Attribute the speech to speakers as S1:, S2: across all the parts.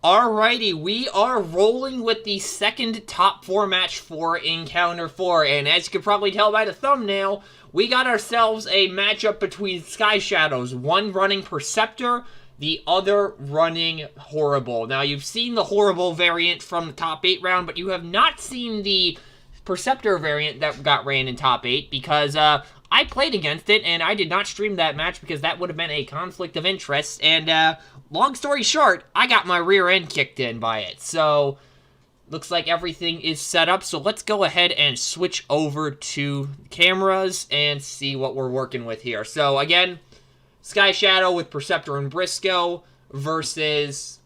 S1: Alrighty, we are rolling with the second top 4 match for Encounter 4, and as you can probably tell by the thumbnail, we got ourselves a matchup between Sky Shadows, one running Perceptor, the other running Horrible. Now, you've seen the Horrible variant from the top 8 round, but you have not seen the Perceptor variant that got ran in top 8, because I played against it, and I did not stream that match because that would have been a conflict of interest, and long story short, I got my rear end kicked in by it. So, looks like everything is set up. So let's go ahead and switch over to cameras and see what we're working with here. So again, Sky Shadow with Perceptor and Briscoe versus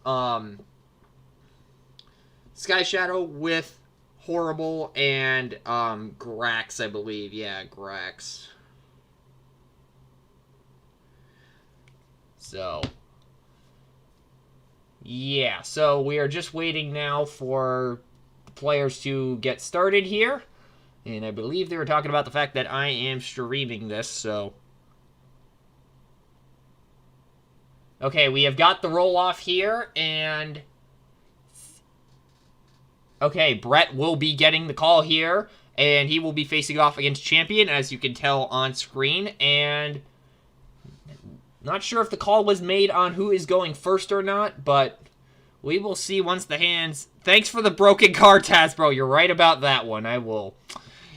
S1: Sky Shadow with Horrible and Grax, I believe. Yeah, Grax. So yeah, so we are just waiting now for the players to get started here. And I believe they were talking about the fact that I am streaming this, so. Okay, we have got the roll-off here, and. Okay, Brett will be getting the call here, and he will be facing off against Champion, as you can tell on screen, and. Not sure if the call was made on who is going first or not, but we will see once the hands... Thanks for the broken card, Hasbro. You're right about that one. I will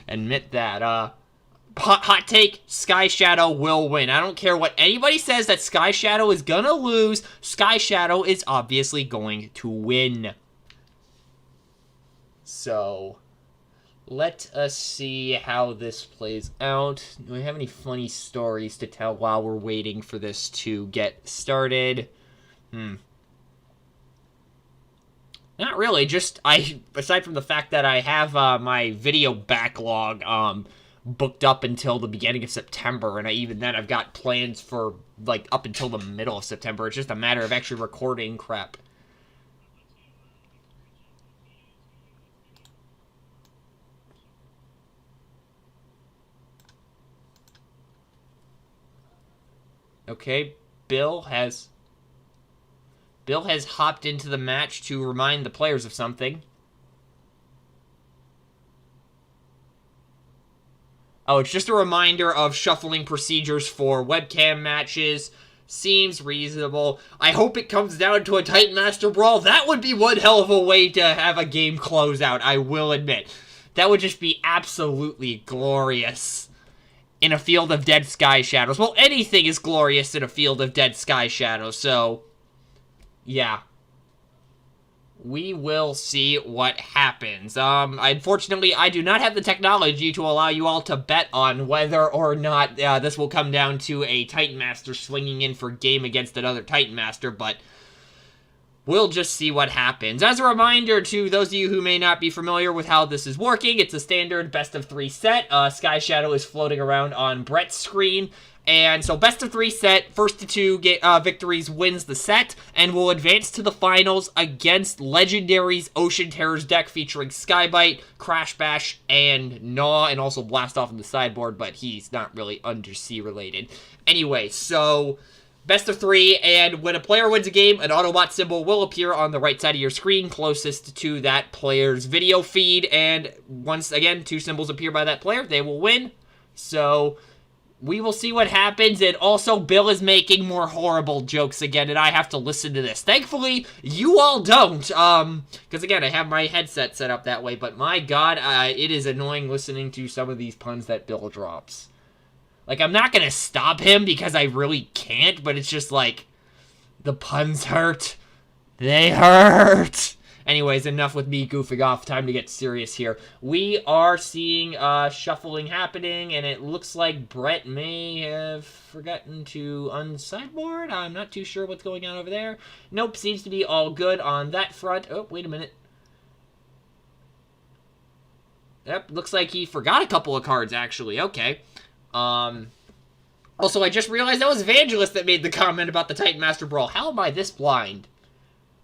S1: admit that. Hot take, Sky Shadow will win. I don't care what anybody says that Sky Shadow is gonna lose. Sky Shadow is obviously going to win. So, let us see how this plays out. Do we have any funny stories to tell while we're waiting for this to get started? Not really, just, aside from the fact that I have my video backlog booked up until the beginning of September, and even then I've got plans for, like, up until the middle of September. It's just a matter of actually recording crap. Okay, Bill has hopped into the match to remind the players of something. Oh, it's just a reminder of shuffling procedures for webcam matches. Seems reasonable. I hope it comes down to a Titan Master Brawl. That would be one hell of a way to have a game close out, I will admit. That would just be absolutely glorious. In a field of dead Sky Shadows. Well, anything is glorious in a field of dead Sky Shadows, so yeah. We will see what happens. Unfortunately, I do not have the technology to allow you all to bet on whether or not this will come down to a Titan Master swinging in for game against another Titan Master, but we'll just see what happens. As a reminder to those of you who may not be familiar with how this is working, it's a standard best-of-3 set. Sky Shadow is floating around on Brett's screen. And so best-of-3 set, first to 2 victories wins the set, and will advance to the finals against Legendary's Ocean Terrors deck featuring Skybite, Crash Bash, and Gnaw, and also Blast Off in the sideboard, but he's not really Undersea related. Anyway, so best of 3, and when a player wins a game, an Autobot symbol will appear on the right side of your screen closest to that player's video feed, and once again, 2 symbols appear by that player, they will win. So we will see what happens, and also Bill is making more horrible jokes again, and I have to listen to this. Thankfully, you all don't, because again, I have my headset set up that way, but my god, it is annoying listening to some of these puns that Bill drops. Like, I'm not gonna stop him because I really can't, but it's just like, the puns hurt. They hurt. Anyways, enough with me goofing off. Time to get serious here. We are seeing shuffling happening, and it looks like Brett may have forgotten to unsideboard. I'm not too sure what's going on over there. Nope, seems to be all good on that front. Oh, wait a minute. Yep, looks like he forgot a couple of cards, actually. Okay. Also, I just realized that was Evangelist that made the comment about the Titan Master Brawl. How am I this blind?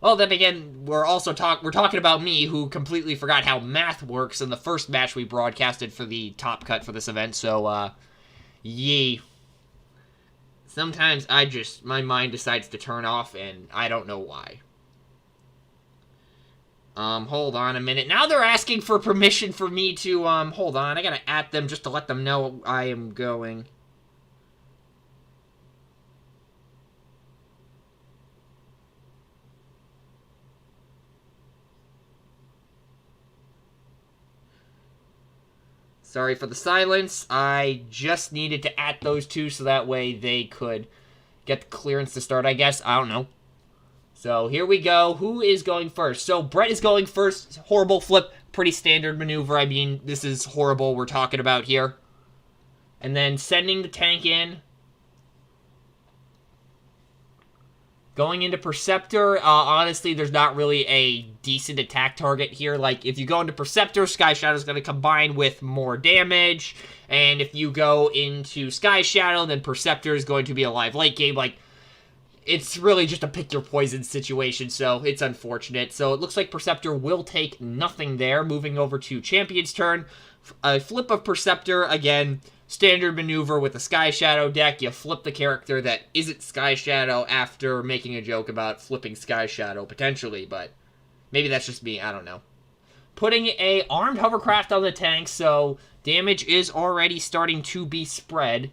S1: Well, then again, we're talking about me, who completely forgot how math works in the first match we broadcasted for the top cut for this event, so, yay. Sometimes my mind decides to turn off, and I don't know why. Hold on a minute. Now they're asking for permission for me to, hold on. I gotta at them just to let them know I am going. Sorry for the silence. I just needed to at those two so that way they could get the clearance to start, I guess. I don't know. So here we go. Who is going first? So Brett is going first. Horrible flip. Pretty standard maneuver. I mean, this is horrible we're talking about here. And then sending the tank in. Going into Perceptor, honestly, there's not really a decent attack target here. Like, if you go into Perceptor, Sky Shadow is going to combine with more damage. And if you go into Sky Shadow, then Perceptor is going to be a live late game. Like, it's really just a pick your poison situation, so it's unfortunate. So it looks like Perceptor will take nothing there. Moving over to Champion's turn. A flip of Perceptor, again, standard maneuver with the Sky Shadow deck. You flip the character that isn't Sky Shadow after making a joke about flipping Sky Shadow, potentially, but maybe that's just me, I don't know. Putting a armed hovercraft on the tank, so damage is already starting to be spread.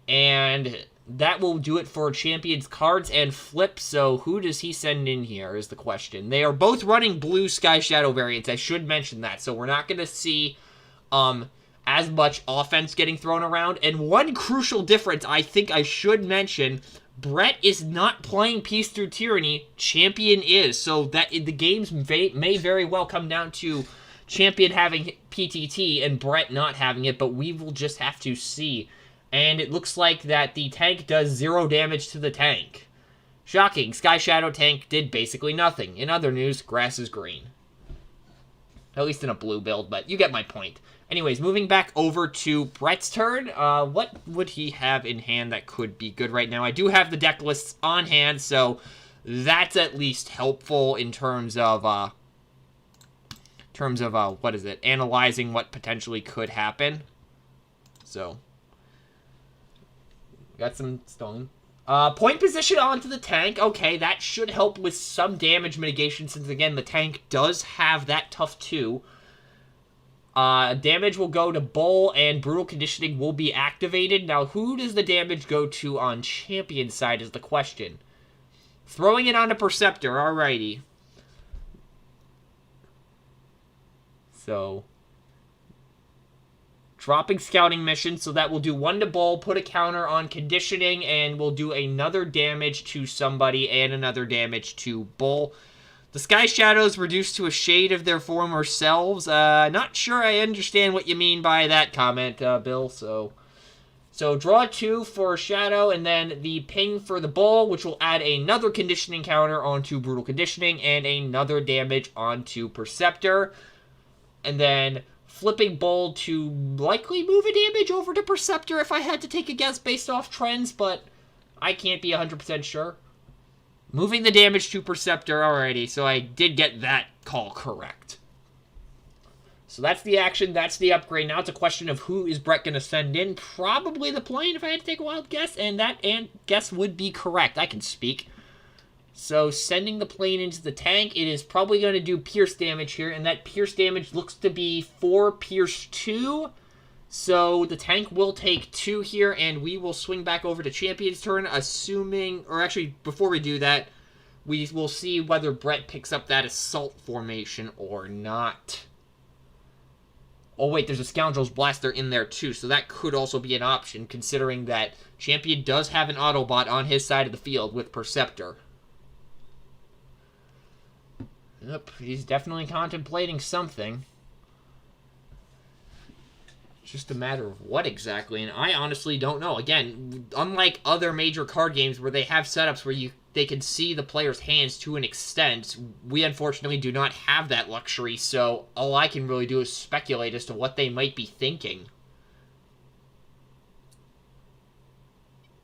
S1: And that will do it for Champion's cards and flip, so who does he send in here is the question. They are both running blue Sky Shadow variants, I should mention that, so we're not going to see as much offense getting thrown around. And one crucial difference I think I should mention, Brett is not playing Peace Through Tyranny, Champion is, so that the games may very well come down to Champion having PTT and Brett not having it, but we will just have to see. And it looks like that the tank does 0 damage to the tank. Shocking, Sky Shadow tank did basically nothing. In other news, grass is green. At least in a blue build, but you get my point. Anyways, moving back over to Brett's turn, what would he have in hand that could be good right now? I do have the deck lists on hand, so that's at least helpful in terms of, what is it, analyzing what potentially could happen. So, got some stone. Point position onto the tank. Okay, that should help with some damage mitigation since, again, the tank does have that tough 2. Damage will go to Bull, and Brutal Conditioning will be activated. Now, who does the damage go to on Champion's side is the question. Throwing it onto Perceptor, alrighty. So, dropping Scouting Mission, so that will do 1 to Bull, put a counter on Conditioning, and will do another damage to somebody and another damage to Bull. The Sky Shadows reduced to a shade of their former selves. Not sure I understand what you mean by that comment, Bill. So draw 2 for Shadow, and then the ping for the Bull, which will add another Conditioning counter onto Brutal Conditioning, and another damage onto Perceptor. And then flipping Bull to likely move a damage over to Perceptor if I had to take a guess based off trends, but I can't be 100% sure. Moving the damage to Perceptor already, so I did get that call correct. So that's the action, that's the upgrade. Now it's a question of who is Brett going to send in. Probably the plane if I had to take a wild guess, and that guess would be correct. I can speak. So sending the plane into the tank, it is probably going to do pierce damage here, and that pierce damage looks to be 4 pierce 2. So the tank will take 2 here, and we will swing back over to Champion's turn, assuming, or actually, before we do that, we will see whether Brett picks up that assault formation or not. Oh wait, there's a Scoundrel's Blaster in there too, so that could also be an option, considering that Champion does have an Autobot on his side of the field with Perceptor. Yep, he's definitely contemplating something. It's just a matter of what exactly, and I honestly don't know. Again, unlike other major card games where they have setups where they can see the player's hands to an extent, we unfortunately do not have that luxury, so all I can really do is speculate as to what they might be thinking.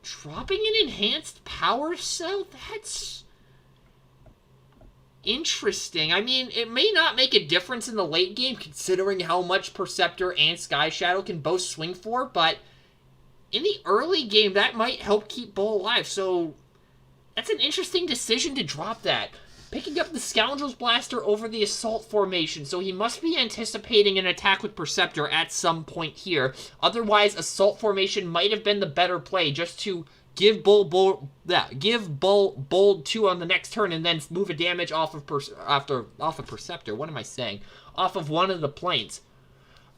S1: Dropping an enhanced power cell? That's interesting. I mean, it may not make a difference in the late game considering how much Perceptor and Sky Shadow can both swing for, but in the early game, that might help keep Bull alive. So that's an interesting decision to drop that. Picking up the Scoundrel's Blaster over the Assault Formation, so he must be anticipating an attack with Perceptor at some point here. Otherwise, Assault Formation might have been the better play, just to give Bull Bold 2 on the next turn, and then move a damage off of Perceptor. What am I saying? Off of one of the planes.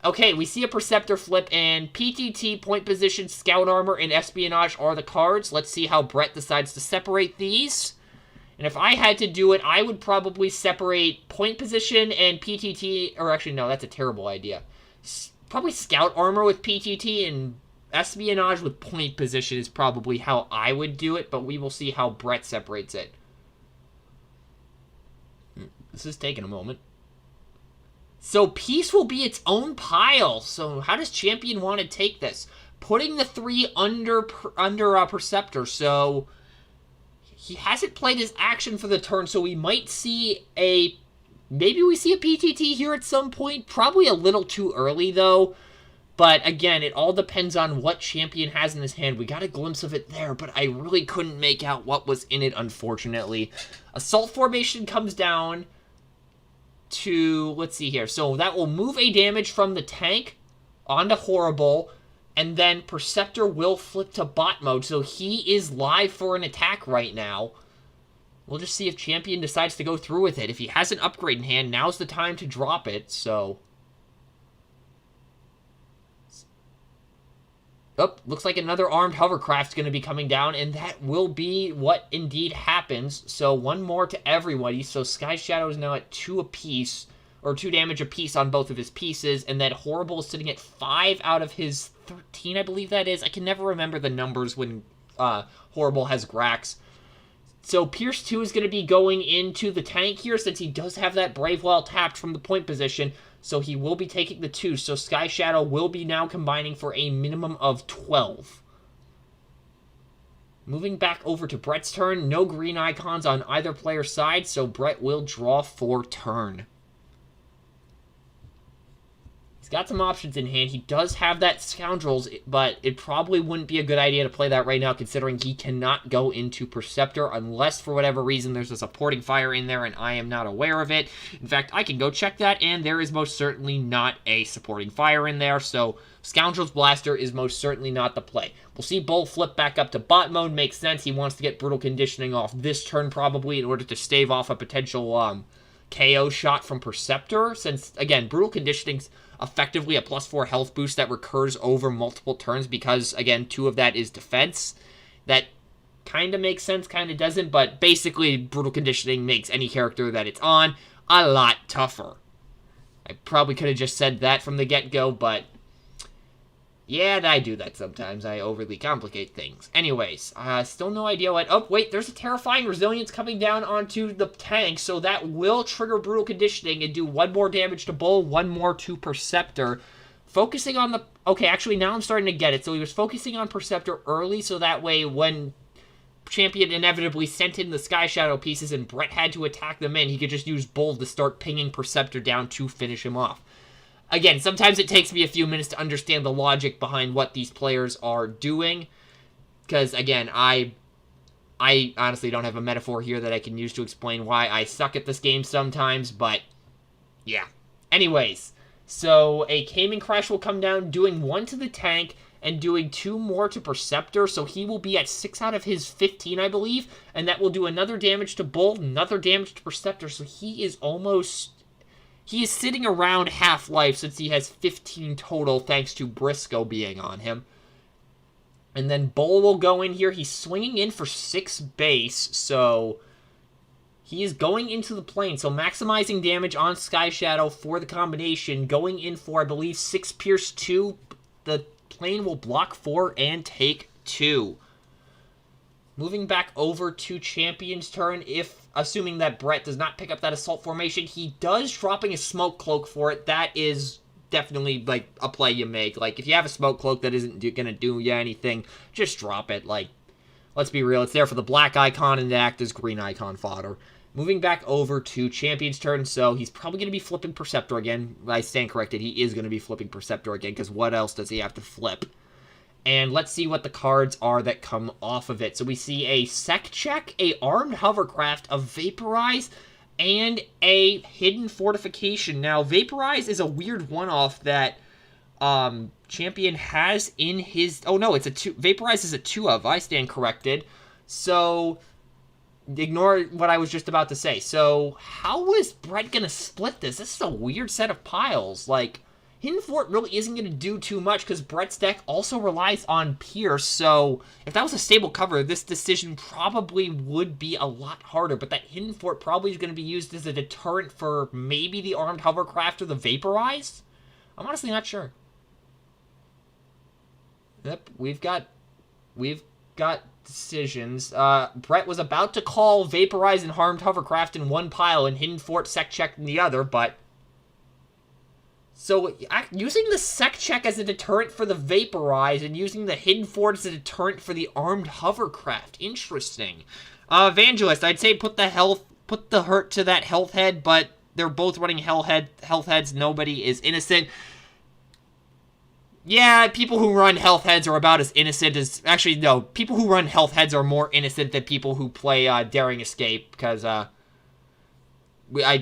S1: Okay, we see a Perceptor flip, and PTT, Point Position, Scout Armor, and Espionage are the cards. Let's see how Brett decides to separate these. And if I had to do it, I would probably separate Point Position and PTT, or actually, no, that's a terrible idea. Probably Scout Armor with PTT and Espionage with Point Position is probably how I would do it, but we will see how Brett separates it. This is taking a moment. So Peace will be its own pile. So how does Champion want to take this? Putting the 3 under Perceptor, so he hasn't played his action for the turn, so we might see maybe we see a PTT here at some point. Probably a little too early, though. But again, it all depends on what Champion has in his hand. We got a glimpse of it there, but I really couldn't make out what was in it, unfortunately. Assault Formation comes down to, let's see here. So that will move a damage from the tank onto Horrible, and then Perceptor will flip to bot mode, so he is live for an attack right now. We'll just see if Champion decides to go through with it. If he has an upgrade in hand, now's the time to drop it, so... Oh, looks like another armed hovercraft's going to be coming down, and that will be what indeed happens. So one more to everybody. So Sky Shadow is now at 2 apiece, or 2 damage apiece on both of his pieces, and then Horrible is sitting at 5 out of his 13, I believe that is. I can never remember the numbers when Horrible has Grax. So Pierce 2 is going to be going into the tank here, since he does have that Brave Wall tapped from the point position. So he will be taking the 2. So Sky Shadow will be now combining for a minimum of 12. Moving back over to Brett's turn. No green icons on either player's side, so Brett will draw for turn. He's got some options in hand. He does have that Scoundrels, but it probably wouldn't be a good idea to play that right now, considering he cannot go into Perceptor unless, for whatever reason, there's a supporting fire in there and I am not aware of it. In fact, I can go check that, and there is most certainly not a supporting fire in there, so Scoundrels Blaster is most certainly not the play. We'll see Bull flip back up to bot mode. Makes sense. He wants to get Brutal Conditioning off this turn, probably, in order to stave off a potential KO shot from Perceptor, since, again, Brutal Conditioning's effectively a +4 health boost that recurs over multiple turns because, again, 2 of that is defense. That kind of makes sense, kind of doesn't, but basically Brutal Conditioning makes any character that it's on a lot tougher. I probably could have just said that from the get-go, but yeah, I do that sometimes. I overly complicate things. Anyways, still no idea what... Oh, wait, there's a Terrifying Resilience coming down onto the tank, so that will trigger Brutal Conditioning and do 1 more damage to Bull, 1 more to Perceptor. Focusing on the... Okay, actually, now I'm starting to get it. So he was focusing on Perceptor early, so that way when Champion inevitably sent in the Sky Shadow pieces and Brett had to attack them in, he could just use Bull to start pinging Perceptor down to finish him off. Again, sometimes it takes me a few minutes to understand the logic behind what these players are doing. Because, again, I honestly don't have a metaphor here that I can use to explain why I suck at this game sometimes, but yeah. Anyways, so a Cayman Crash will come down, doing 1 to the tank and doing 2 more to Perceptor, so he will be at 6 out of his 15, I believe, and that will do another damage to Bull, another damage to Perceptor, so he is almost... He is sitting around half-life since he has 15 total thanks to Briscoe being on him. And then Bull will go in here. He's swinging in for 6 base, so he is going into the plane. So maximizing damage on Sky Shadow for the combination. Going in for, I believe, 6 Pierce 2. The plane will block 4 and take 2. Moving back over to Champion's turn, assuming that Brett does not pick up that Assault Formation, he does dropping a Smoke Cloak for it. That is definitely, like, a play you make. Like, if you have a Smoke Cloak that isn't gonna do you anything, just drop it. Like, let's be real, it's there for the black icon and to act as green icon fodder. Moving back over to Champion's turn, so he's probably going to be flipping Perceptor again. I stand corrected, he is going to be flipping Perceptor again, because what else does he have to flip? And let's see what the cards are that come off of it. So we see a Sec Check, a Armed Hovercraft, a Vaporize, and a Hidden Fortification. Now, Vaporize is a weird one-off that Champion has in his... Oh, no, it's a 2... Vaporize is a 2 of. I stand corrected. So, ignore what I was just about to say. So, how is Brett going to split this? This is a weird set of piles. Like... Hidden Fort really isn't going to do too much because Brett's deck also relies on Pierce, so if that was a stable cover, this decision probably would be a lot harder, but that Hidden Fort probably is going to be used as a deterrent for maybe the Armed Hovercraft or the Vaporize? I'm honestly not sure. Yep, we've got decisions. Brett was about to call Vaporize and Armed Hovercraft in one pile and Hidden Fort Sec Check in the other, but... So, using the Sec Check as a deterrent for the Vaporize and using the Hidden Fort as a deterrent for the Armed Hovercraft. Interesting. Evangelist, I'd say put the hurt to that health head, but they're both running health heads. Nobody is innocent. Yeah, people who run health heads are about as innocent as... Actually, no. People who run health heads are more innocent than people who play Daring Escape, because, I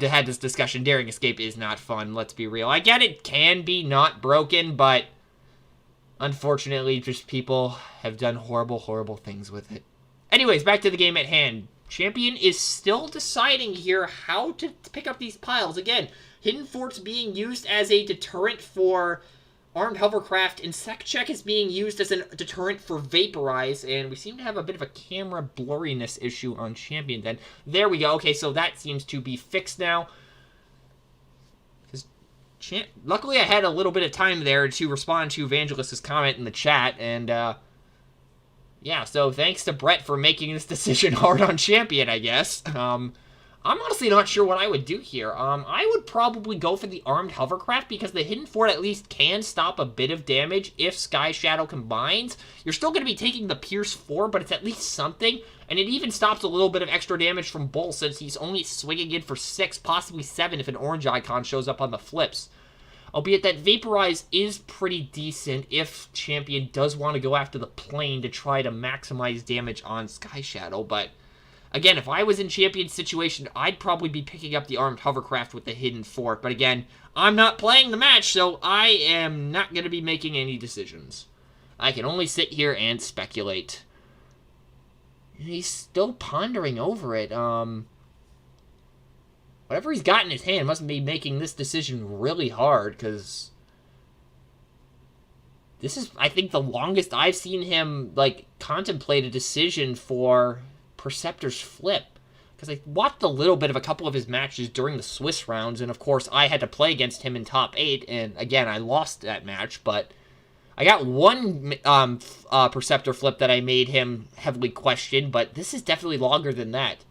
S1: had this discussion. Daring Escape is not fun, let's be real. I get it can be not broken, but unfortunately, just people have done horrible, horrible things with it. Anyways, back to the game at hand. Champion is still deciding here how to pick up these piles. Again, Hidden Fort's being used as a deterrent for Armed Hovercraft, and Sec Check is being used as a deterrent for Vaporize, and we seem to have a bit of a camera blurriness issue on Champion then. There we go. Okay, so that seems to be fixed now. Luckily, I had a little bit of time there to respond to Evangelist's comment in the chat, and, yeah, so thanks to Brett for making this decision hard on Champion, I guess. I'm honestly not sure what I would do here. I would probably go for the Armed Hovercraft because the Hidden Fort at least can stop a bit of damage if Sky Shadow combines. You're still going to be taking the Pierce 4, but it's at least something. And it even stops a little bit of extra damage from Bull since he's only swinging in for 6, possibly 7 if an orange icon shows up on the flips. Albeit that Vaporize is pretty decent if Champion does want to go after the plane to try to maximize damage on Sky Shadow, but... Again, if I was in Champion's situation, I'd probably be picking up the Armed Hovercraft with the Hidden Fort. But again, I'm not playing the match, so I am not going to be making any decisions. I can only sit here and speculate. He's still pondering over it. Whatever he's got in his hand must be making this decision really hard, because... This is, I think, the longest I've seen him, like, contemplate a decision for... Perceptor's flip, because I watched a little bit of a couple of his matches during the Swiss rounds, and of course I had to play against him in top 8, and again I lost that match, but I got one Perceptor flip that I made him heavily question, but this is definitely longer than that.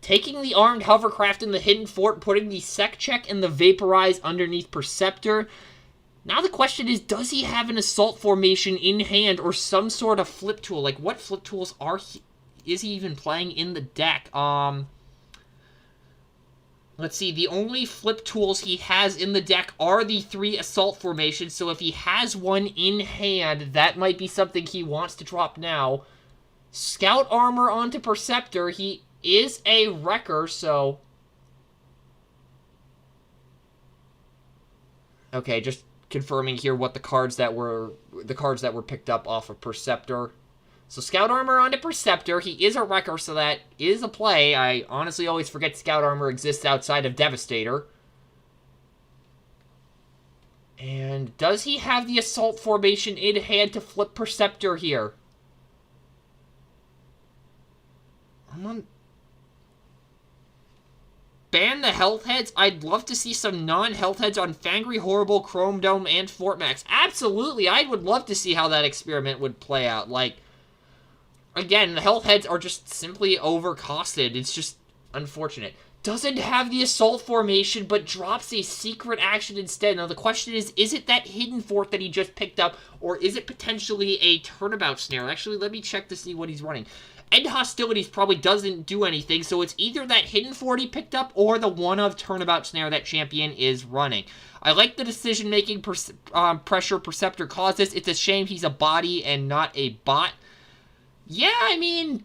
S1: Taking the Armed Hovercraft in the Hidden Fort, putting the Sec Check and the Vaporize underneath Perceptor. Now the question is, does he have an Assault Formation in hand or some sort of flip tool? Like, what flip tools is he even playing in the deck? Let's see, the only flip tools he has in the deck are the 3 Assault Formations, so if he has one in hand, that might be something he wants to drop now. Scout Armor onto Perceptor. He is a Wrecker, so... Okay, just confirming here what the cards that were picked up off of Perceptor. So Scout Armor onto Perceptor. He is a Wrecker, so that is a play. I honestly always forget Scout Armor exists outside of Devastator. And does he have the Assault Formation in hand to flip Perceptor here? Ban the Health Heads? I'd love to see some non-Health Heads on Fangry, Horrible, Chrome Dome, and Fort Max. Absolutely, I would love to see how that experiment would play out. Like, again, the Health Heads are just simply overcosted. It's just unfortunate. doesn't have the assault formation, but drops a secret action instead. Now, the question is it that hidden fort that he just picked up, or is it potentially a turnabout snare? Actually, let me check to see what he's running. End Hostilities probably doesn't do anything, so it's either that hidden fort he picked up, or the one-of turnabout snare that Champion is running. I like the decision-making pressure Perceptor causes. It's a shame he's a body and not a bot. Yeah, I mean,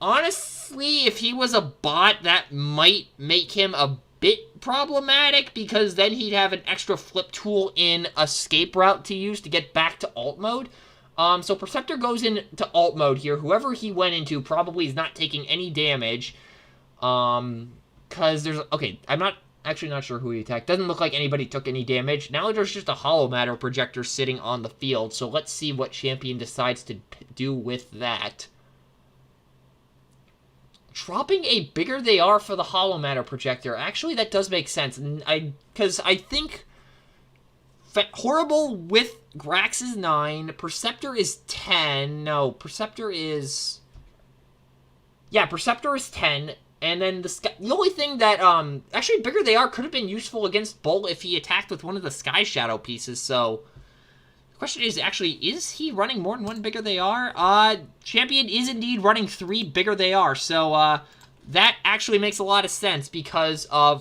S1: honestly, if he was a bot, that might make him a bit problematic, because then he'd have an extra flip tool in escape route to use to get back to alt mode. So Perceptor goes into alt mode here. Whoever he went into probably is not taking any damage. Because there's... Okay, I'm actually not sure who he attacked. Doesn't look like anybody took any damage. Now there's just a hollow matter projector sitting on the field. So let's see what Champion decides to do with that. Dropping a bigger they are for the hollow matter projector. Actually, that does make sense. Because I think Horrible with Grax is 9. Perceptor is 10. No, Perceptor is... Yeah, Perceptor is 10. And then the only thing that, actually, bigger they are could have been useful against Bull if he attacked with one of the Sky Shadow pieces, so... The question is, actually, is he running more than one bigger they are? Champion is indeed running 3 bigger they are, so, that actually makes a lot of sense because of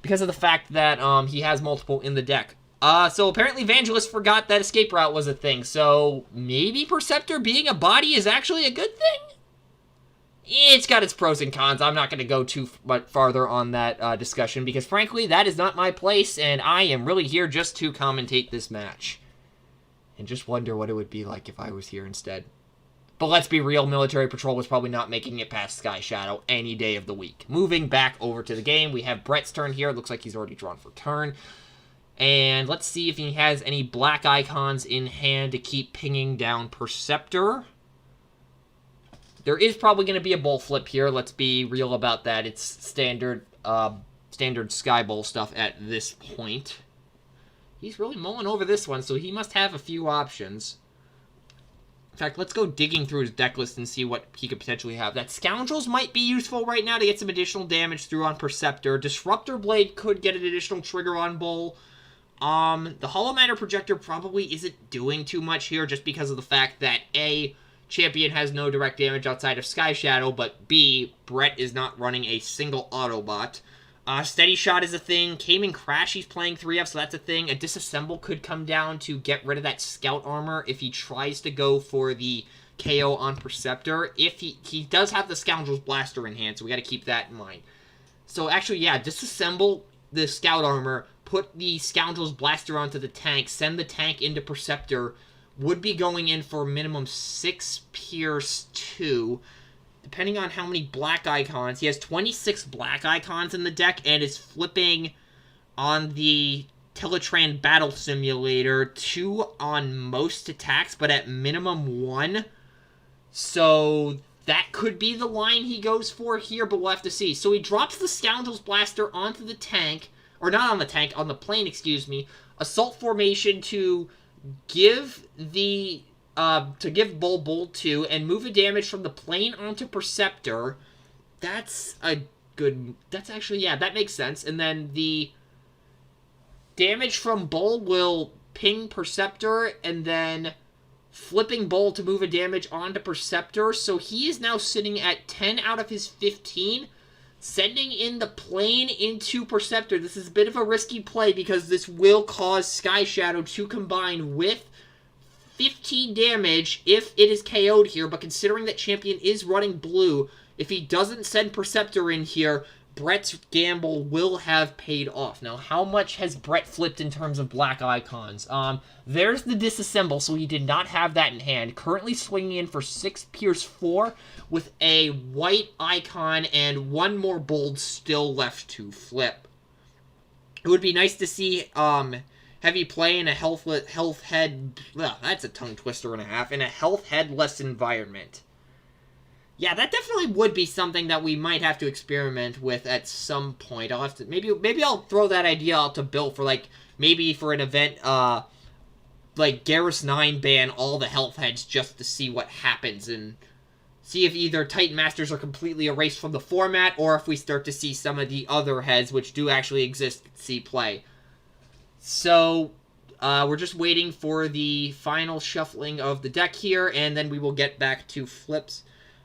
S1: the fact that, he has multiple in the deck. So apparently Evangelist forgot that escape route was a thing, so maybe Perceptor being a body is actually a good thing? It's got its pros and cons. I'm not going to go too much farther on that discussion because, frankly, that is not my place, and I am really here just to commentate this match. And just wonder what it would be like if I was here instead. But let's be real, Military Patrol was probably not making it past Sky Shadow any day of the week. Moving back over to the game, we have Brett's turn here. It looks like he's already drawn for turn. And let's see if he has any black icons in hand to keep pinging down Perceptor. There is probably going to be a bull flip here. Let's be real about that. It's standard SkyBull stuff at this point. He's really mulling over this one, so he must have a few options. In fact, let's go digging through his deck list and see what he could potentially have. That Scoundrels might be useful right now to get some additional damage through on Perceptor. Disruptor Blade could get an additional trigger on Bull. The Hollow Matter Projector probably isn't doing too much here just because of the fact that, A, Champion has no direct damage outside of Sky Shadow, but B, Brett is not running a single Autobot. Steady Shot is a thing. Cayman Crash he's playing 3F, so that's a thing. A Disassemble could come down to get rid of that Scout Armor if he tries to go for the KO on Perceptor. If he does have the Scoundrel's Blaster in hand, so we got to keep that in mind. So actually, yeah, Disassemble the Scout Armor, put the Scoundrel's Blaster onto the tank, send the tank into Perceptor, would be going in for minimum 6 Pierce 2, depending on how many black icons. He has 26 black icons in the deck, and is flipping on the Teletran Battle Simulator 2 on most attacks, but at minimum 1. So that could be the line he goes for here, but we'll have to see. So he drops the Scoundrel's Blaster onto the tank, or not on the tank, on the plane, excuse me. Assault Formation to give Bull 2 and move a damage from the plane onto Perceptor. That's actually, yeah, that makes sense. And then the damage from Bull will ping Perceptor, and then flipping Bull to move a damage onto Perceptor. So he is now sitting at 10 out of his 15, sending in the plane into Perceptor. This is a bit of a risky play because this will cause Sky Shadow to combine with 15 damage if it is KO'd here, but considering that Champion is running blue, if he doesn't send Perceptor in here, Brett's gamble will have paid off. Now, how much has Brett flipped in terms of black icons? There's the Disassemble, so he did not have that in hand. Currently swinging in for 6 Pierce 4 with a white icon and 1 more bold still left to flip. It would be nice to see Heavy play in a health head... Well, that's a tongue twister and a half. In a health headless environment. Yeah, that definitely would be something that we might have to experiment with at some point. I'll have to... Maybe I'll throw that idea out to Bill for, like, maybe for an event, like, Garrus 9 ban all the health heads just to see what happens and see if either Titan Masters are completely erased from the format, or if we start to see some of the other heads, which do actually exist, see play. So, we're just waiting for the final shuffling of the deck here, and then we will get back to flips.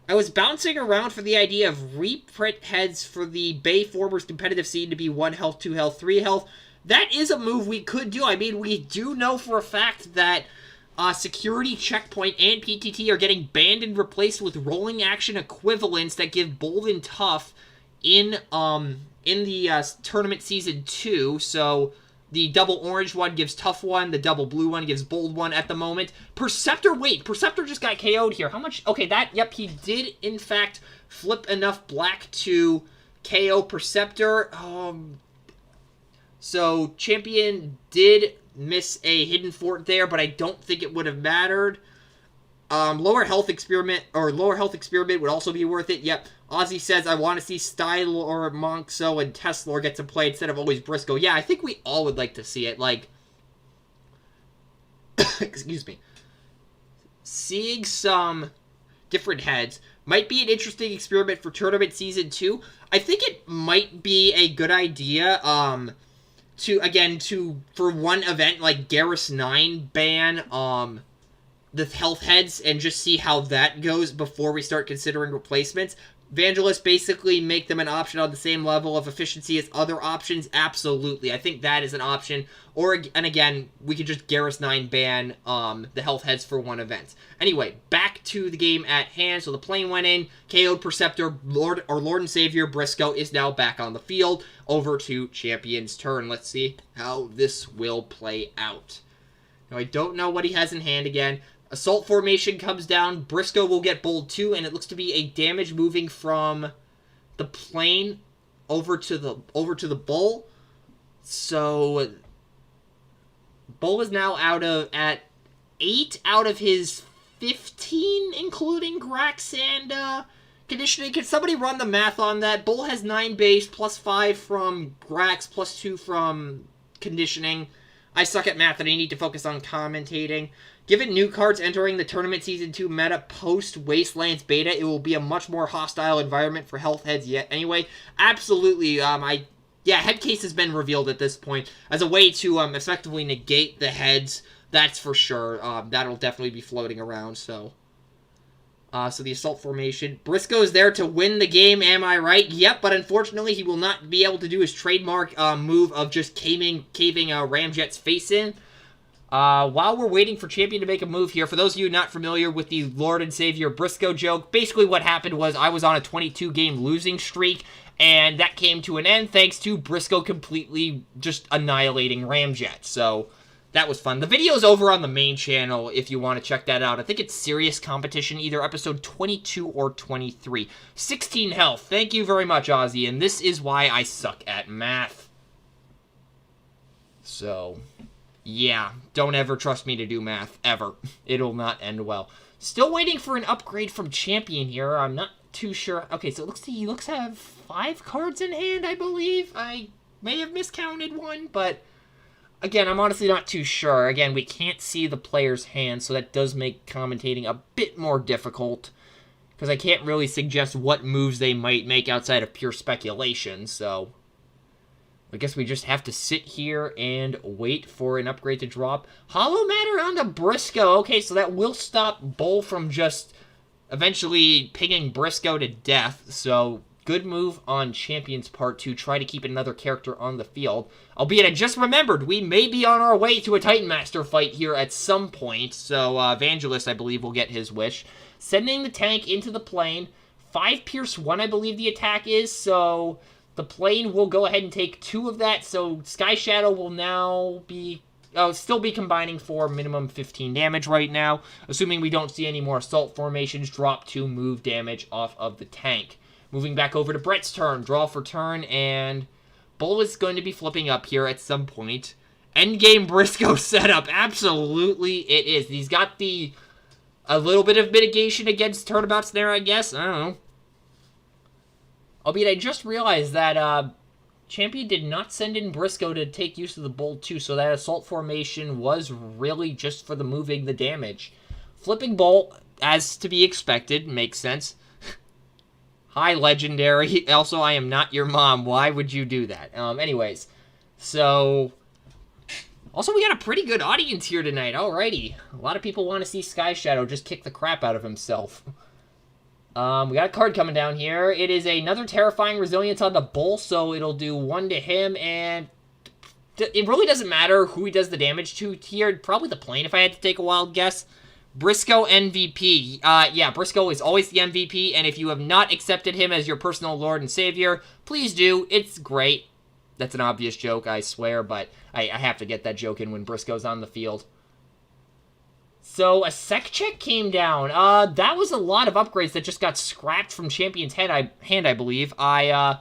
S1: I was bouncing around for the idea of reprint heads for the Bayformers competitive scene to be 1 health, 2 health, 3 health. That is a move we could do. I mean, we do know for a fact that Security, Checkpoint, and PTT are getting banned and replaced with rolling action equivalents that give Bold and Tough in the Tournament Season 2, so the double orange one gives Tough 1, the double blue one gives Bold 1 at the moment. Perceptor, wait, Perceptor just got KO'd here. How much? Okay, yep, he did, in fact, flip enough black to KO Perceptor. So, Champion did miss a hidden fort there, but I don't think it would have mattered. Lower health experiment would also be worth it. Yep. Ozzy says, I want to see Stylor, Monkso, and Tesla get to play instead of always Briscoe. Yeah, I think we all would like to see it. Like, excuse me. Seeing some different heads might be an interesting experiment for Tournament Season 2. I think it might be a good idea, for one event, like Garrus 9 ban, the health heads and just see how that goes before we start considering replacements. Evangelist, basically make them an option on the same level of efficiency as other options. Absolutely. I think that is an option. And again, we could just Garrus 9 ban the health heads for one event. Anyway, back to the game at hand. So the plane went in, KO'd Perceptor, Lord and Savior Briscoe is now back on the field. Over to Champion's turn. Let's see how this will play out. Now, I don't know what he has in hand again. Assault formation comes down. Briscoe will get Bold 2, and it looks to be a damage moving from the plane over to the Bull. So Bull is now at 8 out of his 15, including Grax and conditioning. Can somebody run the math on that? Bull has 9 base, plus 5 from Grax, plus 2 from conditioning. I suck at math and I need to focus on commentating. Given new cards entering the Tournament Season 2 meta post-Wastelands beta, it will be a much more hostile environment for health heads yet. Anyway, absolutely, head case has been revealed at this point as a way to effectively negate the heads. That's for sure. That'll definitely be floating around, so the assault formation. Briscoe is there to win the game, am I right? Yep, but unfortunately he will not be able to do his trademark move of just caving Ramjet's face in. While we're waiting for Champion to make a move here, for those of you not familiar with the Lord and Savior Briscoe joke, basically what happened was I was on a 22-game losing streak, and that came to an end thanks to Briscoe completely just annihilating Ramjet. So that was fun. The video's over on the main channel if you want to check that out. I think it's Serious Competition, either episode 22 or 23. 16 health. Thank you very much, Ozzy, and this is why I suck at math. So yeah, don't ever trust me to do math, ever. It'll not end well. Still waiting for an upgrade from Champion here. I'm not too sure. Okay, so he looks to have 5 cards in hand, I believe. I may have miscounted one, but again, I'm honestly not too sure. Again, we can't see the player's hand, so that does make commentating a bit more difficult, because I can't really suggest what moves they might make outside of pure speculation, so I guess we just have to sit here and wait for an upgrade to drop. Hollow Matter onto Briscoe. Okay, so that will stop Bull from just eventually pinging Briscoe to death. So good move on Champion's part to try to keep another character on the field. Albeit I just remembered we may be on our way to a Titan Master fight here at some point. So Evangelist, I believe, will get his wish. Sending the tank into the plane. 5 Pierce 1, I believe the attack is. So the plane will go ahead and take 2 of that, so Sky Shadow will now still be combining for minimum 15 damage right now, assuming we don't see any more assault formations drop to move damage off of the tank. Moving back over to Brett's turn, draw for turn, and Bull is going to be flipping up here at some point. Endgame Briscoe setup, absolutely it is. He's got a little bit of mitigation against turnabouts there, I guess, I don't know. Albeit I just realized that Champion did not send in Briscoe to take use of the Bold 2, so that assault formation was really just for the moving the damage. Flipping Bull, as to be expected. Makes sense. Hi, Legendary. Also, I am not your mom. Why would you do that? Anyways. So... Also, we got a pretty good audience here tonight. Alrighty. A lot of people want to see SkyShadow just kick the crap out of himself. We got a card coming down here. It is another Terrifying Resilience on the Bull, so it'll do 1 to him, and it really doesn't matter who he does the damage to here. Probably the plane, if I had to take a wild guess. Briscoe MVP. Yeah, Briscoe is always the MVP, and if you have not accepted him as your personal Lord and Savior, please do. It's great. That's an obvious joke, I swear, but I have to get that joke in when Briscoe's on the field. So, a sec check came down. That was a lot of upgrades that just got scrapped from Champion's hand, I believe. I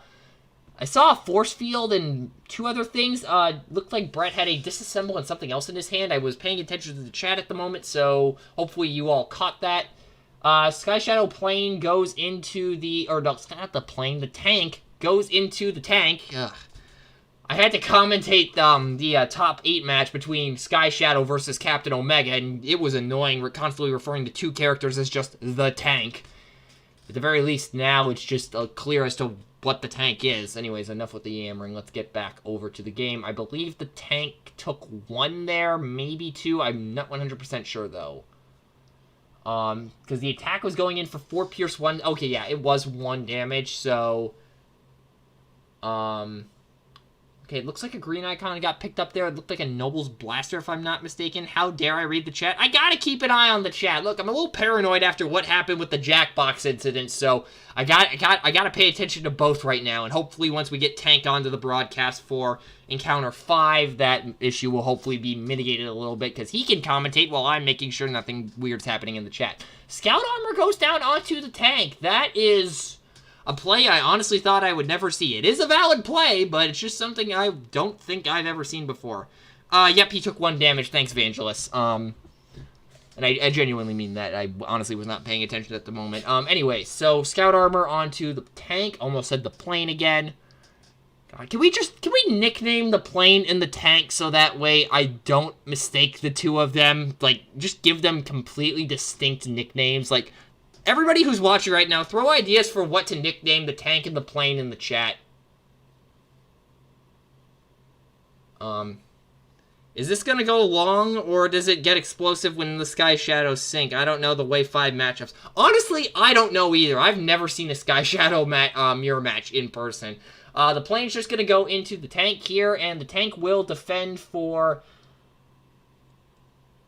S1: saw a force field and 2 other things. Looked like Brett had a disassemble and something else in his hand. I was paying attention to the chat at the moment, so hopefully you all caught that. SkyShadow plane goes into the... Or, no, it's not the plane. The tank goes into the tank. Ugh. I had to commentate the top 8 match between SkyShadow versus Captain Omega, and it was annoying, constantly referring to 2 characters as just the tank. At the very least, now it's just clear as to what the tank is. Anyways, enough with the yammering. Let's get back over to the game. I believe the tank took 1 there, maybe 2. I'm not 100% sure, though. Because the attack was going in for 4 pierce 1. Okay, yeah, it was 1 damage, so... Okay, it looks like a green icon got picked up there. It looked like a Noble's Blaster, if I'm not mistaken. How dare I read the chat? I gotta keep an eye on the chat. Look, I'm a little paranoid after what happened with the Jackbox incident, so I gotta pay attention to both right now, and hopefully once we get tanked onto the broadcast for Encounter 5, that issue will hopefully be mitigated a little bit, because he can commentate while I'm making sure nothing weird's happening in the chat. Scout Armor goes down onto the tank. That is... a play I honestly thought I would never see. It is a valid play, but it's just something I don't think I've ever seen before. Yep, he took 1 damage. Thanks, Vangelis. And I genuinely mean that. I honestly was not paying attention at the moment. Anyway, so Scout Armor onto the tank. Almost said the plane again. God, can we nickname the plane and the tank so that way I don't mistake the 2 of them? Like, just give them completely distinct nicknames. Like, everybody who's watching right now, throw ideas for what to nickname the tank and the plane in the chat. Is this gonna go long, or does it get explosive when the SkyShadows sink? I don't know the Wave 5 matchups. Honestly, I don't know either. I've never seen a SkyShadow mirror match in person. The plane's just gonna go into the tank here, and the tank will defend for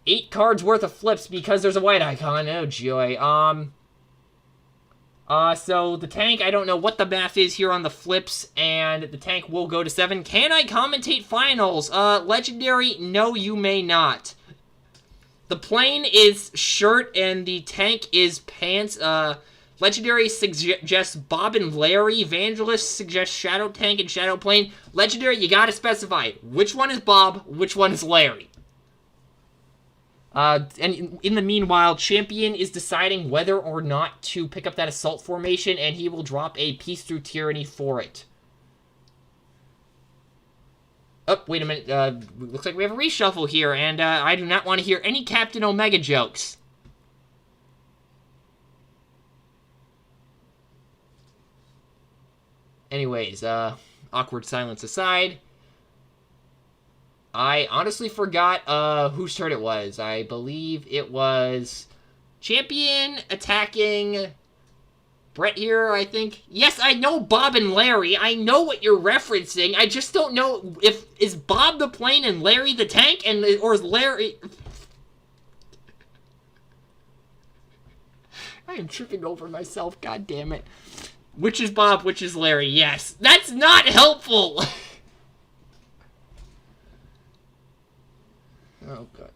S1: 8 cards worth of flips because there's a white icon. Oh, joy. So the tank, I don't know what the math is here on the flips, and the tank will go to 7. Can I commentate finals? Legendary, no, you may not. The plane is shirt, and the tank is pants. Legendary suggests Bob and Larry. Evangelist suggests Shadow Tank and Shadow Plane. Legendary, you gotta specify which one is Bob, which one is Larry. And in the meanwhile, Champion is deciding whether or not to pick up that assault formation, and he will drop a Peace Through Tyranny for it. Oh, wait a minute. Looks like we have a reshuffle here, and I do not want to hear any Captain Omega jokes. Anyways, awkward silence aside. I honestly forgot whose turn it was. I believe it was Champion attacking Brett here, I think. Yes, I know Bob and Larry. I know what you're referencing. I just don't know if... Is Bob the plane and Larry the tank? Or is Larry... I am tripping over myself. God damn it. Which is Bob, which is Larry? Yes. That's not helpful! Oh, God.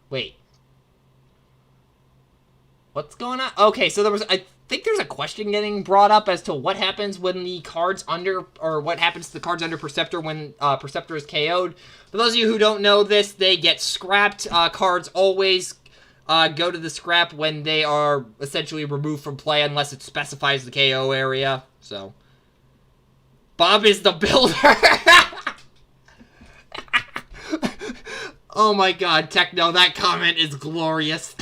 S1: Wait. What's going on? Okay, so I think there's a question getting brought up as to what happens when the cards under, or what happens to the cards under Perceptor when Perceptor is KO'd. For those of you who don't know this, they get scrapped. Cards always go to the scrap when they are essentially removed from play unless it specifies the KO area. So, Bob is the builder. Oh my God, Techno, that comment is glorious.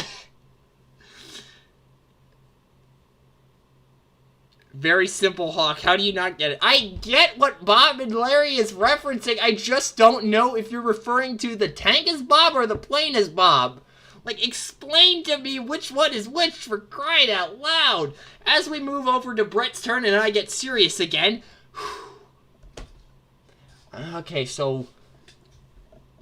S1: Very simple, Hawk. How do you not get it? I get what Bob and Larry is referencing. I just don't know if you're referring to the tank as Bob or the plane as Bob. Like, explain to me which one is which, for crying out loud. As we move over to Brett's turn and I get serious again. Okay, so...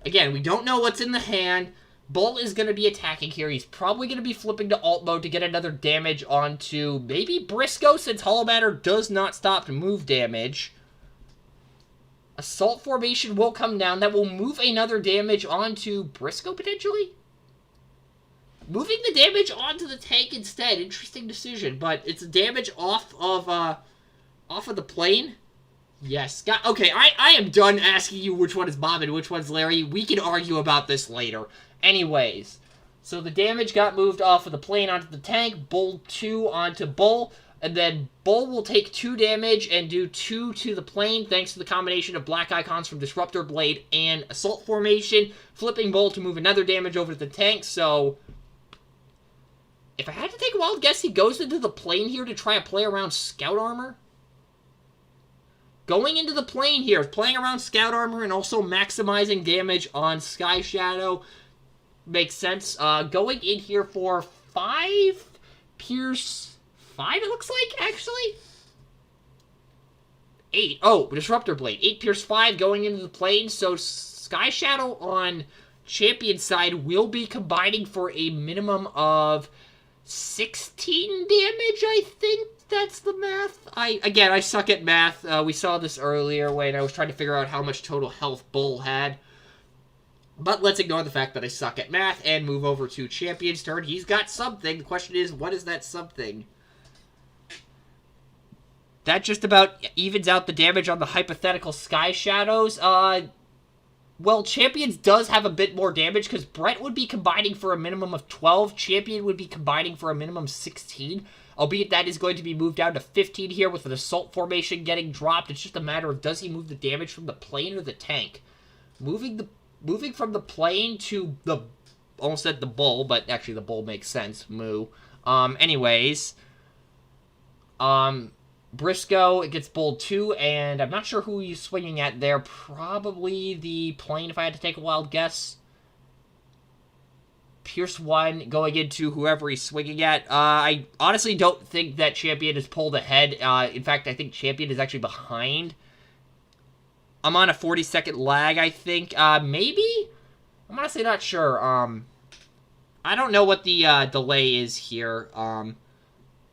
S1: Again, we don't know what's in the hand. Bull is going to be attacking here. He's probably going to be flipping to alt mode to get another damage onto maybe Briscoe, since Hollow Matter does not stop move damage. Assault Formation will come down. That will move another damage onto Briscoe, potentially? Moving the damage onto the tank instead. Interesting decision, but it's damage off of the plane. Yes. Okay, I am done asking you which one is Bob and which one's Larry. We can argue about this later. Anyways, so the damage got moved off of the plane onto the tank, Bull 2 onto Bull, and then Bull will take 2 damage and do 2 to the plane thanks to the combination of black icons from Disruptor Blade and Assault Formation, flipping Bull to move another damage over to the tank. So if I had to take a wild guess, he goes into the plane here to try and play around Scout Armor. Going into the plane here, playing around Scout Armor and also maximizing damage on Sky Shadow. Makes sense. Going in here for 5 Pierce 5, it looks like, actually. 8. Oh, Disruptor Blade. 8 Pierce 5 going into the plane. So Sky Shadow on Champion side will be combining for a minimum of 16 damage, I think. That's the math. Again, I suck at math. We saw this earlier when I was trying to figure out how much total health Bull had. But let's ignore the fact that I suck at math and move over to Champion's turn. He's got something. The question is, what is that something? That just about evens out the damage on the hypothetical Sky Shadows. Well, Champions does have a bit more damage because Brett would be combining for a minimum of 12. Champion would be combining for a minimum of 16. Albeit that is going to be moved down to 15 here with an Assault Formation getting dropped. It's just a matter of does he move the damage from the plane or the tank? Moving from the plane to the... Almost said the Bull, but actually the Bull makes sense. Moo. Anyways. Briscoe, it gets Bull 2, and I'm not sure who he's swinging at there. Probably the plane, if I had to take a wild guess. Pierce 1 going into whoever he's swinging at. I honestly don't think that Champion is pulled ahead. In fact, I think Champion is actually behind. I'm on a 40-second lag, I think. Maybe? I'm honestly not sure. I don't know what the delay is here.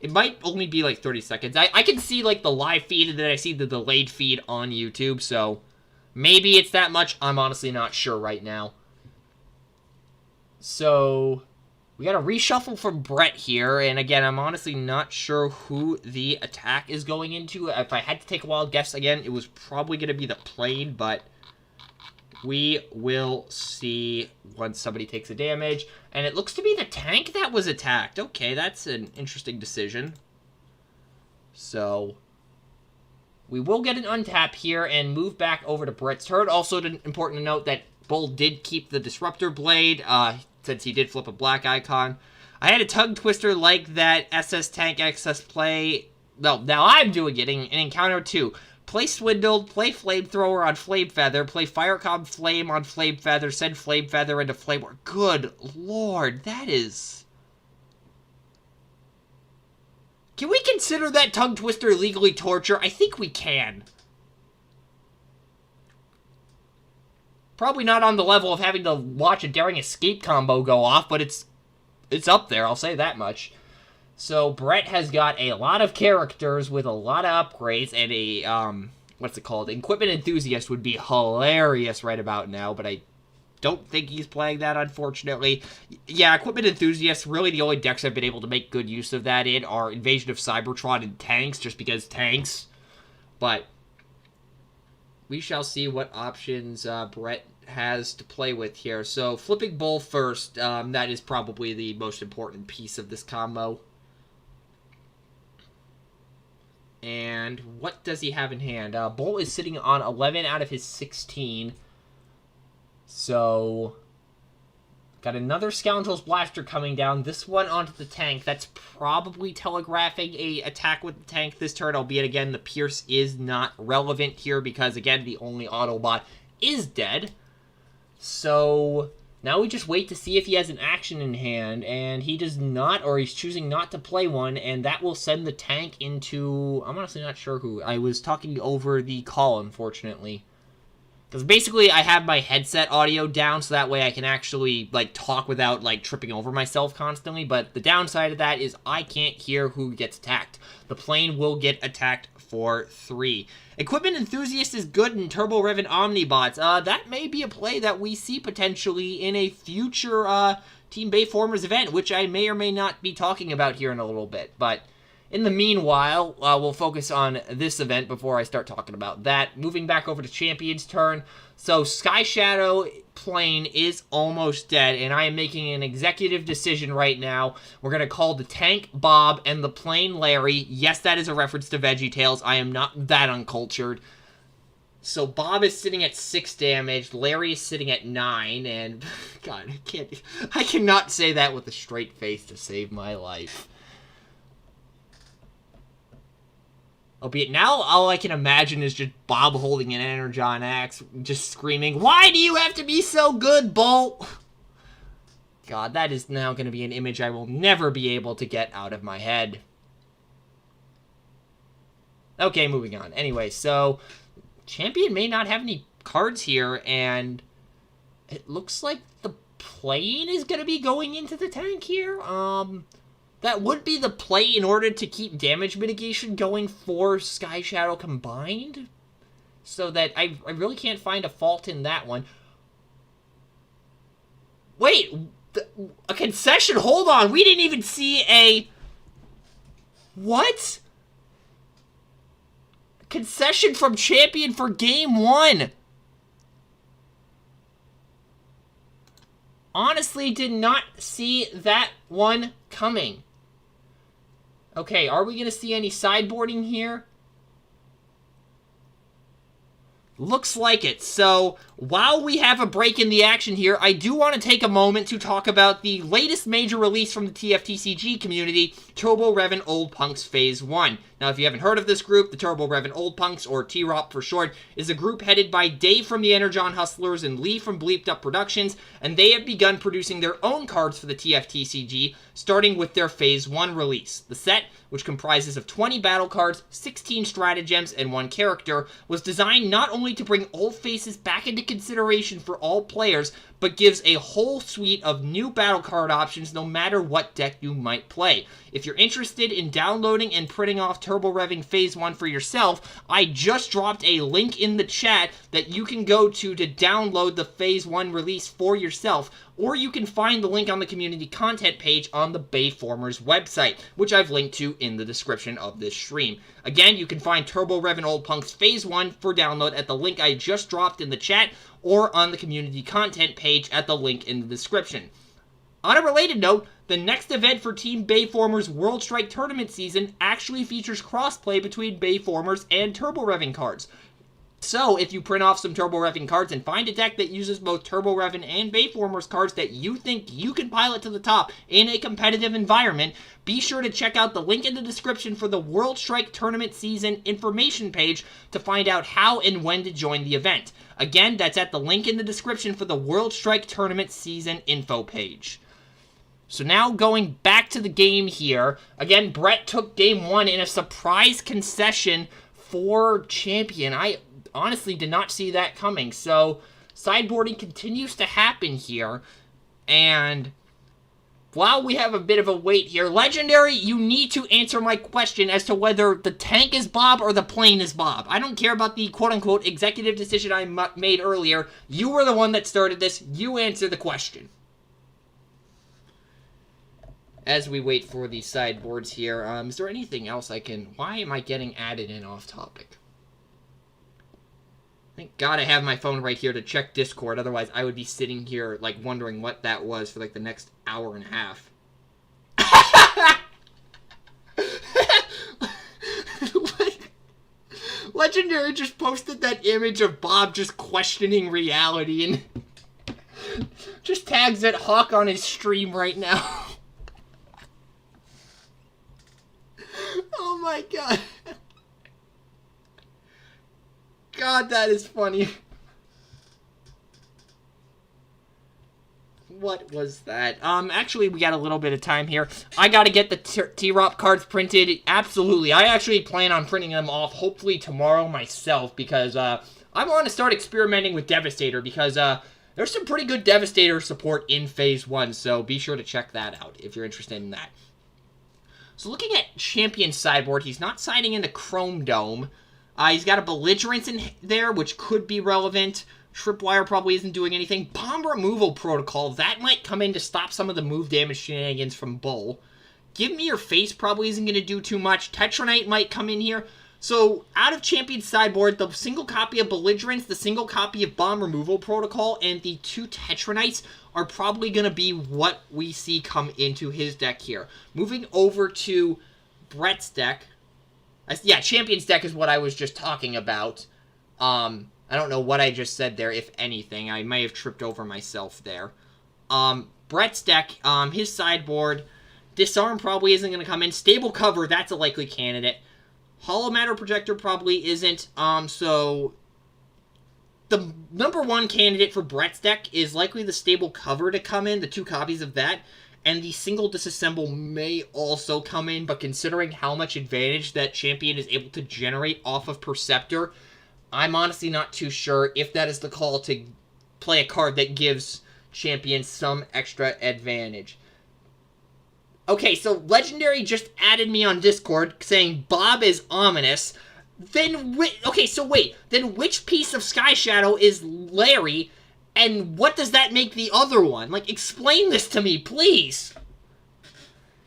S1: It might only be like 30 seconds. I can see like the live feed and then I see the delayed feed on YouTube, so maybe it's that much. I'm honestly not sure right now. So we got a reshuffle from Brett here, and again, I'm honestly not sure who the attack is going into. If I had to take a wild guess again, it was probably going to be the plane, but we will see once somebody takes a damage. And it looks to be the tank that was attacked. Okay, that's an interesting decision. So we will get an untap here and move back over to Brett's turn. Also important to note that Bull did keep the Disruptor Blade, since he did flip a black icon. I had a tongue twister like that SS Tank XS play. No, now I'm doing it in Encounter 2. Play Swindled, play Flamethrower on Flame Feather, play Firecom Flame on Flame Feather, send Flame Feather into Flame War. Good lord, that is... Can we consider that tongue twister legally torture? I think we can. Probably not on the level of having to watch a Daring Escape combo go off, but it's up there, I'll say that much. So Brett has got a lot of characters with a lot of upgrades, and a, what's it called? Equipment Enthusiast would be hilarious right about now, but I don't think he's playing that, unfortunately. Yeah, Equipment Enthusiast, really the only decks I've been able to make good use of that in are Invasion of Cybertron and Tanks, just because Tanks. But we shall see what options Brett has to play with here. So, flipping Bull first, that is probably the most important piece of this combo. And what does he have in hand? Bull is sitting on 11 out of his 16. So Got another Scoundrel's Blaster coming down, this one onto the tank. That's probably telegraphing a attack with the tank this turn, albeit again, the Pierce is not relevant here because, again, the only Autobot is dead. So now we just wait to see if he has an action in hand, and he does not, or he's choosing not to play one, and that will send the tank into... I'm honestly not sure who. I was talking over the call, unfortunately. Because basically, I have my headset audio down, so that way I can actually, like, talk without, like, tripping over myself constantly. But the downside of that is I can't hear who gets attacked. The plane will get attacked for 3. Equipment Enthusiast is good in Turbo Rev and Omnibots. That may be a play that we see potentially in a future, Team Bayformers event, which I may or may not be talking about here in a little bit. But in the meanwhile, we'll focus on this event before I start talking about that. Moving back over to Champion's turn. So Sky Shadow plane is almost dead, and I am making an executive decision right now. We're going to call the tank Bob and the plane Larry. Yes, that is a reference to VeggieTales. I am not that uncultured. So Bob is sitting at 6 damage, Larry is sitting at 9, and God, I cannot say that with a straight face to save my life. Albeit now, all I can imagine is just Bob holding an Energon axe, just screaming, "Why do you have to be so good, Bolt?" God, that is now going to be an image I will never be able to get out of my head. Okay, moving on. Anyway, so Champion may not have any cards here, and it looks like the plane is going to be going into the tank here. That would be the play in order to keep damage mitigation going for Sky Shadow combined. So that I really can't find a fault in that one. Wait, a concession? Hold on, we didn't even see a... What? Concession from Champion for Game 1. Honestly, did not see that one coming. Okay, are we going to see any sideboarding here? Looks like it. So, while we have a break in the action here, I do want to take a moment to talk about the latest major release from the TFTCG community, Turbo Revin Old Punks Phase 1. Now, if you haven't heard of this group, the Turbo Revin Old Punks, or T-ROP for short, is a group headed by Dave from the Energon Hustlers and Lee from Bleeped Up Productions, and they have begun producing their own cards for the TFTCG, starting with their Phase 1 release. The set, which comprises of 20 battle cards, 16 stratagems, and 1 character, was designed not only to bring old faces back into consideration for all players, but gives a whole suite of new battle card options no matter what deck you might play. If you're interested in downloading and printing off Turbo Revving Phase 1 for yourself, I just dropped a link in the chat that you can go to download the Phase 1 release for yourself, or you can find the link on the community content page on the Bayformers website, which I've linked to in the description of this stream. Again, you can find Turbo Revin Old Punks Phase 1 for download at the link I just dropped in the chat, or on the community content page at the link in the description. On a related note, the next event for Team Bayformers World Strike Tournament season actually features crossplay between Bayformers and Turbo Revving cards. So, if you print off some Turbo Revving cards and find a deck that uses both Turbo Revving and Bayformers cards that you think you can pilot to the top in a competitive environment, be sure to check out the link in the description for the World Strike Tournament Season information page to find out how and when to join the event. Again, that's at the link in the description for the World Strike Tournament Season info page. So now going back to the game here, again, Brett took Game 1 in a surprise concession for Champion. I honestly did not see that coming. So sideboarding continues to happen here, and while we have a bit of a wait here, Legendary, you need to answer my question as to whether the tank is Bob or the plane is Bob. I don't care about the quote-unquote executive decision I made earlier. You were the one that started this. You answer the question. As we wait for the sideboards here, is there anything else I can... Why am I getting added in off topic? Thank God I have my phone right here to check Discord, otherwise I would be sitting here, like, wondering what that was for, like, the next hour and a half. Legendary just posted that image of Bob just questioning reality and... just tags at Hawk on his stream right now. Oh my god. God, that is funny. What was that? Actually, we got a little bit of time here. I gotta get the T-Rop cards printed. Absolutely. I actually plan on printing them off hopefully tomorrow myself because, I want to start experimenting with Devastator because, there's some pretty good Devastator support in Phase 1, so be sure to check that out if you're interested in that. So looking at Champion's sideboard, he's not siding into Chrome Dome. He's got a Belligerence in there, which could be relevant. Tripwire probably isn't doing anything. Bomb Removal Protocol, that might come in to stop some of the move damage shenanigans from Bull. Give Me Your Face probably isn't going to do too much. Tetranite might come in here. So, out of Champion's sideboard, the single copy of Belligerence, the single copy of Bomb Removal Protocol, and the 2 Tetranites are probably going to be what we see come into his deck here. Moving over to Brett's deck. Yeah, Champion's deck is what I was just talking about. I don't know what I just said there, if anything. I may have tripped over myself there. Brett's deck, his sideboard, Disarm probably isn't going to come in. Stable Cover, that's a likely candidate. Hollow Matter Projector probably isn't. So the number one candidate for Brett's deck is likely the Stable Cover to come in, the 2 copies of that. And the single Disassemble may also come in, but considering how much advantage that Champion is able to generate off of Perceptor, I'm honestly not too sure if that is the call to play a card that gives Champion some extra advantage. Okay, so Legendary just added me on Discord saying Bob is ominous. Then, then which piece of Sky Shadow is Larry, and what does that make the other one? Like, explain this to me, please.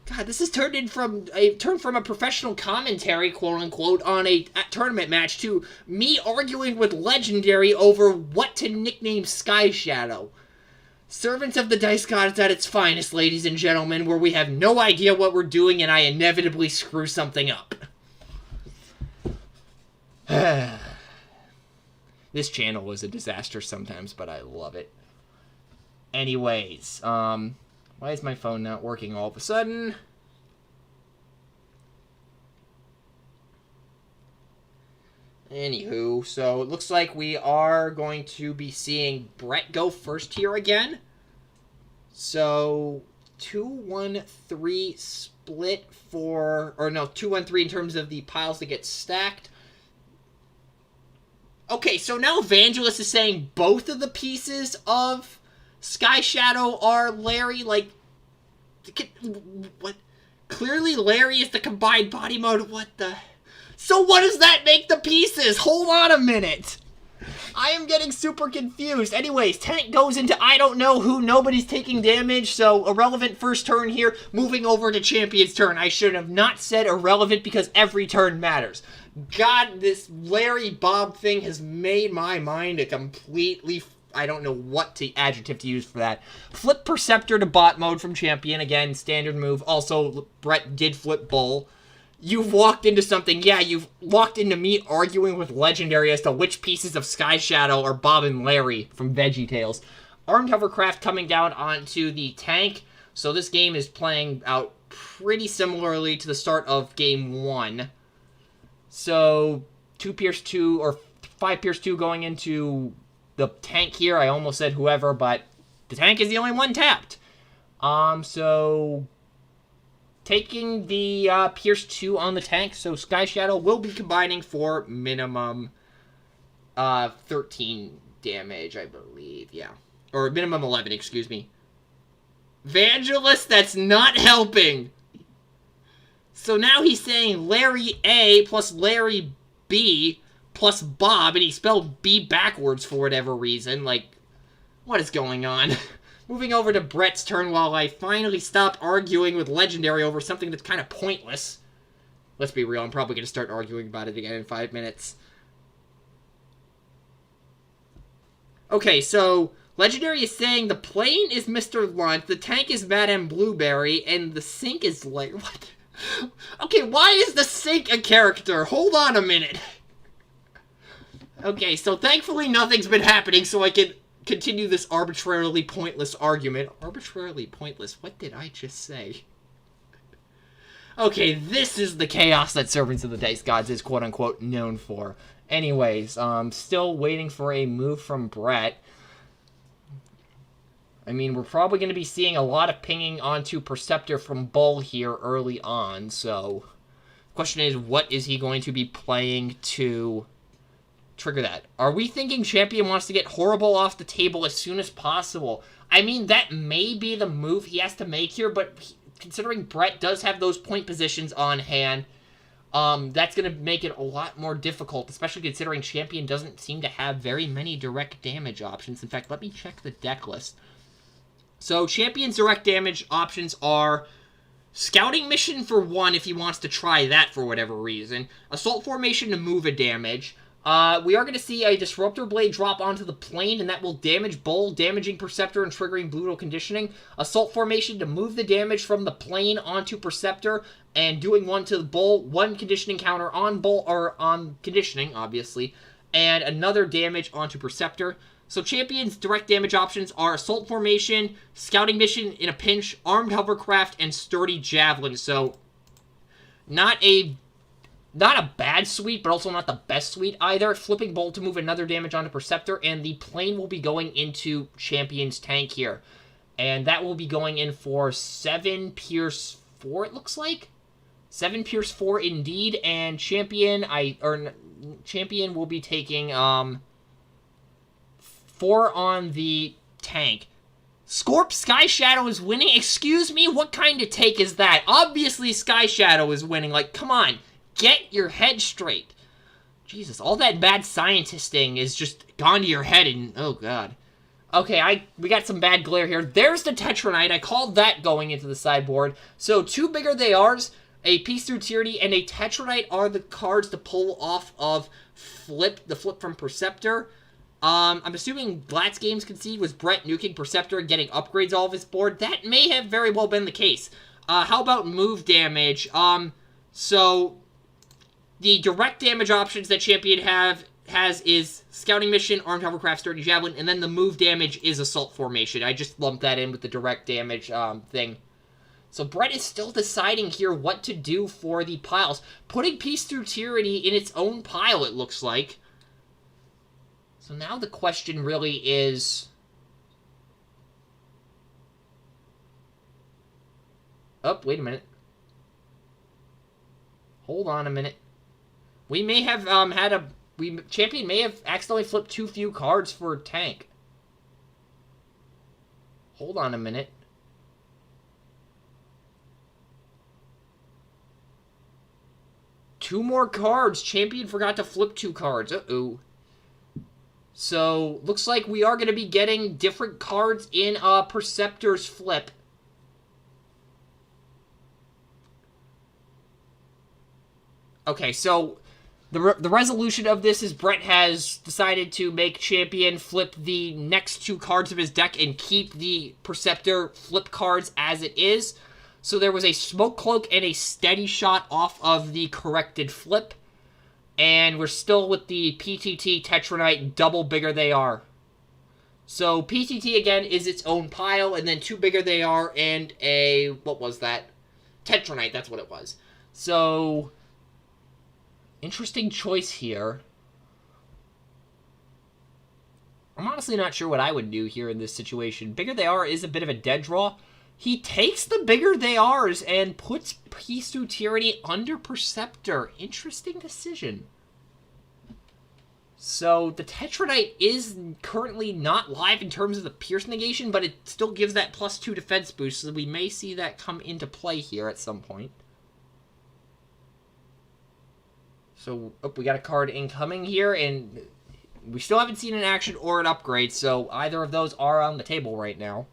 S1: God, this has turned from a professional commentary, quote-unquote, on a tournament match to me arguing with Legendary over what to nickname Sky Shadow. Servants of the Dice Gods at its finest, ladies and gentlemen, where we have no idea what we're doing and I inevitably screw something up. This channel was a disaster sometimes, but I love it. Anyways, why is my phone not working all of a sudden? Anywho, so it looks like we are going to be seeing Brett go first here again. So, 2-1-3 split for... Or no, 2-1-3 in terms of the piles that get stacked. Okay, so now Evangelist is saying both of the pieces of Sky Shadow are Larry. Like, what? Clearly Larry is the combined body mode. What the... So what does that make the pieces? Hold on a minute. I am getting super confused. Anyways, Tank goes into I don't know who. Nobody's taking damage, so irrelevant first turn here. Moving over to Champion's turn. I should have not said irrelevant because every turn matters. God, this Larry Bob thing has made my mind a completely... I don't know what adjective to use for that. Flip Perceptor to bot mode from Champion. Again, standard move. Also, Brett did flip Bull. You've walked into something. Yeah, you've walked into me arguing with Legendary as to which pieces of Sky Shadow are Bob and Larry from VeggieTales. Armed Hovercraft coming down onto the tank. So this game is playing out pretty similarly to the start of Game 1. So, 2 Pierce 2, or 5 Pierce 2 going into the tank here. I almost said whoever, but the tank is the only one tapped. So... Taking the Pierce 2 on the tank, so Sky Shadow will be combining for minimum 13 damage, I believe. Yeah. Or minimum 11, excuse me. Vangelist, that's not helping. So now he's saying Larry A plus Larry B plus Bob, and he spelled B backwards for whatever reason. Like, what is going on? Moving over to Brett's turn while I finally stop arguing with Legendary over something that's kind of pointless. Let's be real, I'm probably going to start arguing about it again in 5 minutes. Okay, so Legendary is saying the plane is Mr. Lunt, the tank is Madame Blueberry, and the sink is like... What? Okay, why is the sink a character? Hold on a minute. Okay, so thankfully nothing's been happening, so I can continue this arbitrarily pointless argument. Arbitrarily pointless? What did I just say? Okay, this is the chaos that Servants of the Dice Gods is quote-unquote known for. Anyways, still waiting for a move from Brett. I mean, we're probably going to be seeing a lot of pinging onto Perceptor from Bull here early on, so... Question is, what is he going to be playing to trigger that? Are we thinking Champion wants to get Horrible off the table as soon as possible? I mean, that may be the move he has to make here, but considering Brett does have those point positions on hand, that's going to make it a lot more difficult, especially considering Champion doesn't seem to have very many direct damage options. In fact, let me check the deck list. So, Champion's direct damage options are Scouting Mission for 1 if he wants to try that for whatever reason, Assault Formation to move a damage. We are going to see a Disruptor Blade drop onto the plane, and that will damage Bull, damaging Perceptor and triggering Brutal Conditioning. Assault Formation to move the damage from the plane onto Perceptor, and doing 1 to the Bull, 1 conditioning counter on Bull, or on conditioning, obviously, and another damage onto Perceptor. So Champion's direct damage options are Assault Formation, Scouting Mission in a pinch, Armed Hovercraft, and Sturdy Javelin. So, not a bad suite, but also not the best suite either. Flipping Bolt to move another damage onto Perceptor, and the plane will be going into Champion's tank here. And that will be going in for 7 Pierce 4, it looks like? 7 Pierce 4 indeed, and Champion will be taking, 4 on the tank. Scorp Sky Shadow is winning? Excuse me? What kind of take is that? Obviously Sky Shadow is winning. Like, come on. Get your head straight. Jesus, all that bad scientisting is just gone to your head and... Oh, God. Okay, we got some bad glare here. There's the Tetranite. I called that going into the sideboard. So, 2 bigger they are's, a Peace Through Tyranny, and a Tetranite are the cards to pull off of the flip from Perceptor. I'm assuming Blatz Games Concede was Brett nuking Perceptor and getting upgrades all of his board. That may have very well been the case. How about move damage? So, the direct damage options that Champion has is Scouting Mission, Armed Hovercraft, Sturdy Javelin, and then the move damage is Assault Formation. I just lumped that in with the direct damage thing. So Brett is still deciding here what to do for the piles. Putting Peace Through Tyranny in its own pile, it looks like. So now the question really is... Oh, wait a minute. Hold on a minute. We may have Champion may have accidentally flipped too few cards for tank. Hold on a minute. Two more cards. Champion forgot to flip 2 cards. Uh-oh. So, looks like we are going to be getting different cards in Perceptor's flip. Okay, so the resolution of this is Brett has decided to make Champion flip the next 2 cards of his deck and keep the Perceptor flip cards as it is. So there was a Smoke Cloak and a Steady Shot off of the corrected flip. And we're still with the PTT Tetranite, double bigger they are. So PTT again is its own pile, and then 2 bigger they are, and a, what was that? Tetranite, that's what it was. So, interesting choice here. I'm honestly not sure what I would do here in this situation. Bigger they are is a bit of a dead draw. He takes the bigger they are's and puts Peace Through Tyranny under Perceptor. Interesting decision. So, the Tetranite is currently not live in terms of the Pierce negation, but it still gives that +2 defense boost, so we may see that come into play here at some point. So, oh, we got a card incoming here, and we still haven't seen an action or an upgrade, so either of those are on the table right now.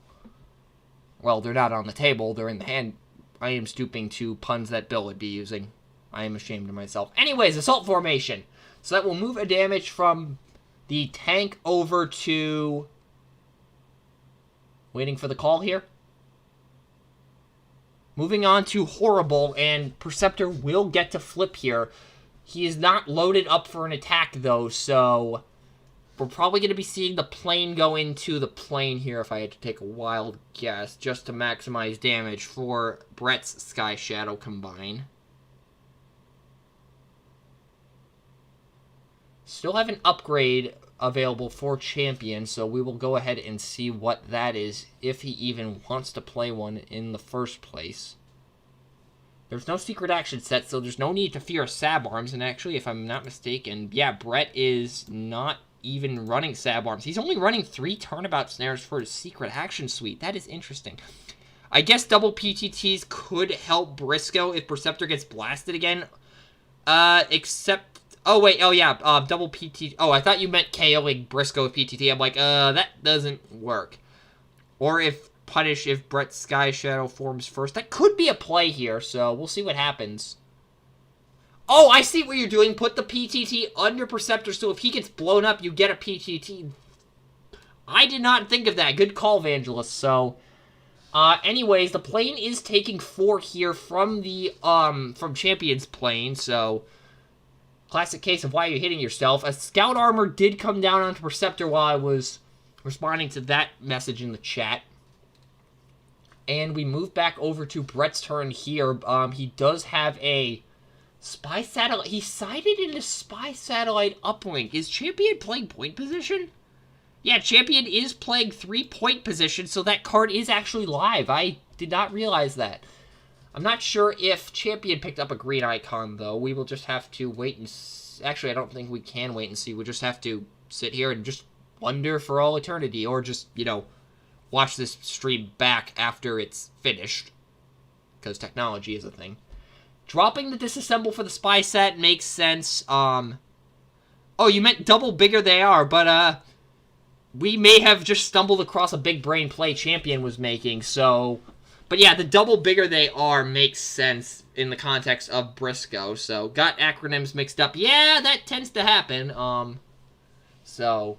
S1: Well, they're not on the table, they're in the hand. I am stooping to puns that Bill would be using. I am ashamed of myself. Anyways, Assault Formation. So that will move a damage from the tank over to... Waiting for the call here. Moving on to Horrible, and Perceptor will get to flip here. He is not loaded up for an attack, though, so... We're probably going to be seeing the plane go into the plane here if I had to take a wild guess, just to maximize damage for Brett's Sky Shadow combine. Still have an upgrade available for Champion, so we will go ahead and see what that is, if he even wants to play one in the first place. There's no secret action set, so there's no need to fear Sab Arms, and actually, if I'm not mistaken, yeah, Brett is not even running Sab Arms. He's only running 3 turnabout snares for his secret action suite. That is interesting. I guess double PTTs could help Briscoe if Perceptor gets blasted again, except... Oh, wait, oh, yeah, double PT... Oh, I thought you meant KOing Briscoe with PTT. I'm like, that doesn't work. Or if Brett's Sky Shadow forms first. That could be a play here, so we'll see what happens. Oh, I see what you're doing. Put the PTT under Perceptor, so if he gets blown up, you get a PTT. I did not think of that. Good call, Vangelis. So, anyways, the plane is taking 4 here from the, from Champion's plane, so... Classic case of why you're hitting yourself. A Scout Armor did come down onto Perceptor while I was responding to that message in the chat. And we move back over to Brett's turn here. He does have a Spy Satellite. He sighted in a Spy Satellite uplink. Is Champion playing point position? Yeah, Champion is playing 3-point position, so that card is actually live. I did not realize that. I'm not sure if Champion picked up a green icon, though. We will just have to wait and... Actually, I don't think we can wait and see. We'll just have to sit here and just wonder for all eternity. Or just, you know, watch this stream back after it's finished. Because technology is a thing. Dropping the disassemble for the spy set makes sense. Oh, you meant double bigger they are, but, we may have just stumbled across a big brain play Champion was making, so... But yeah, the double bigger they are makes sense in the context of Briscoe. So, got acronyms mixed up. Yeah, that tends to happen. So,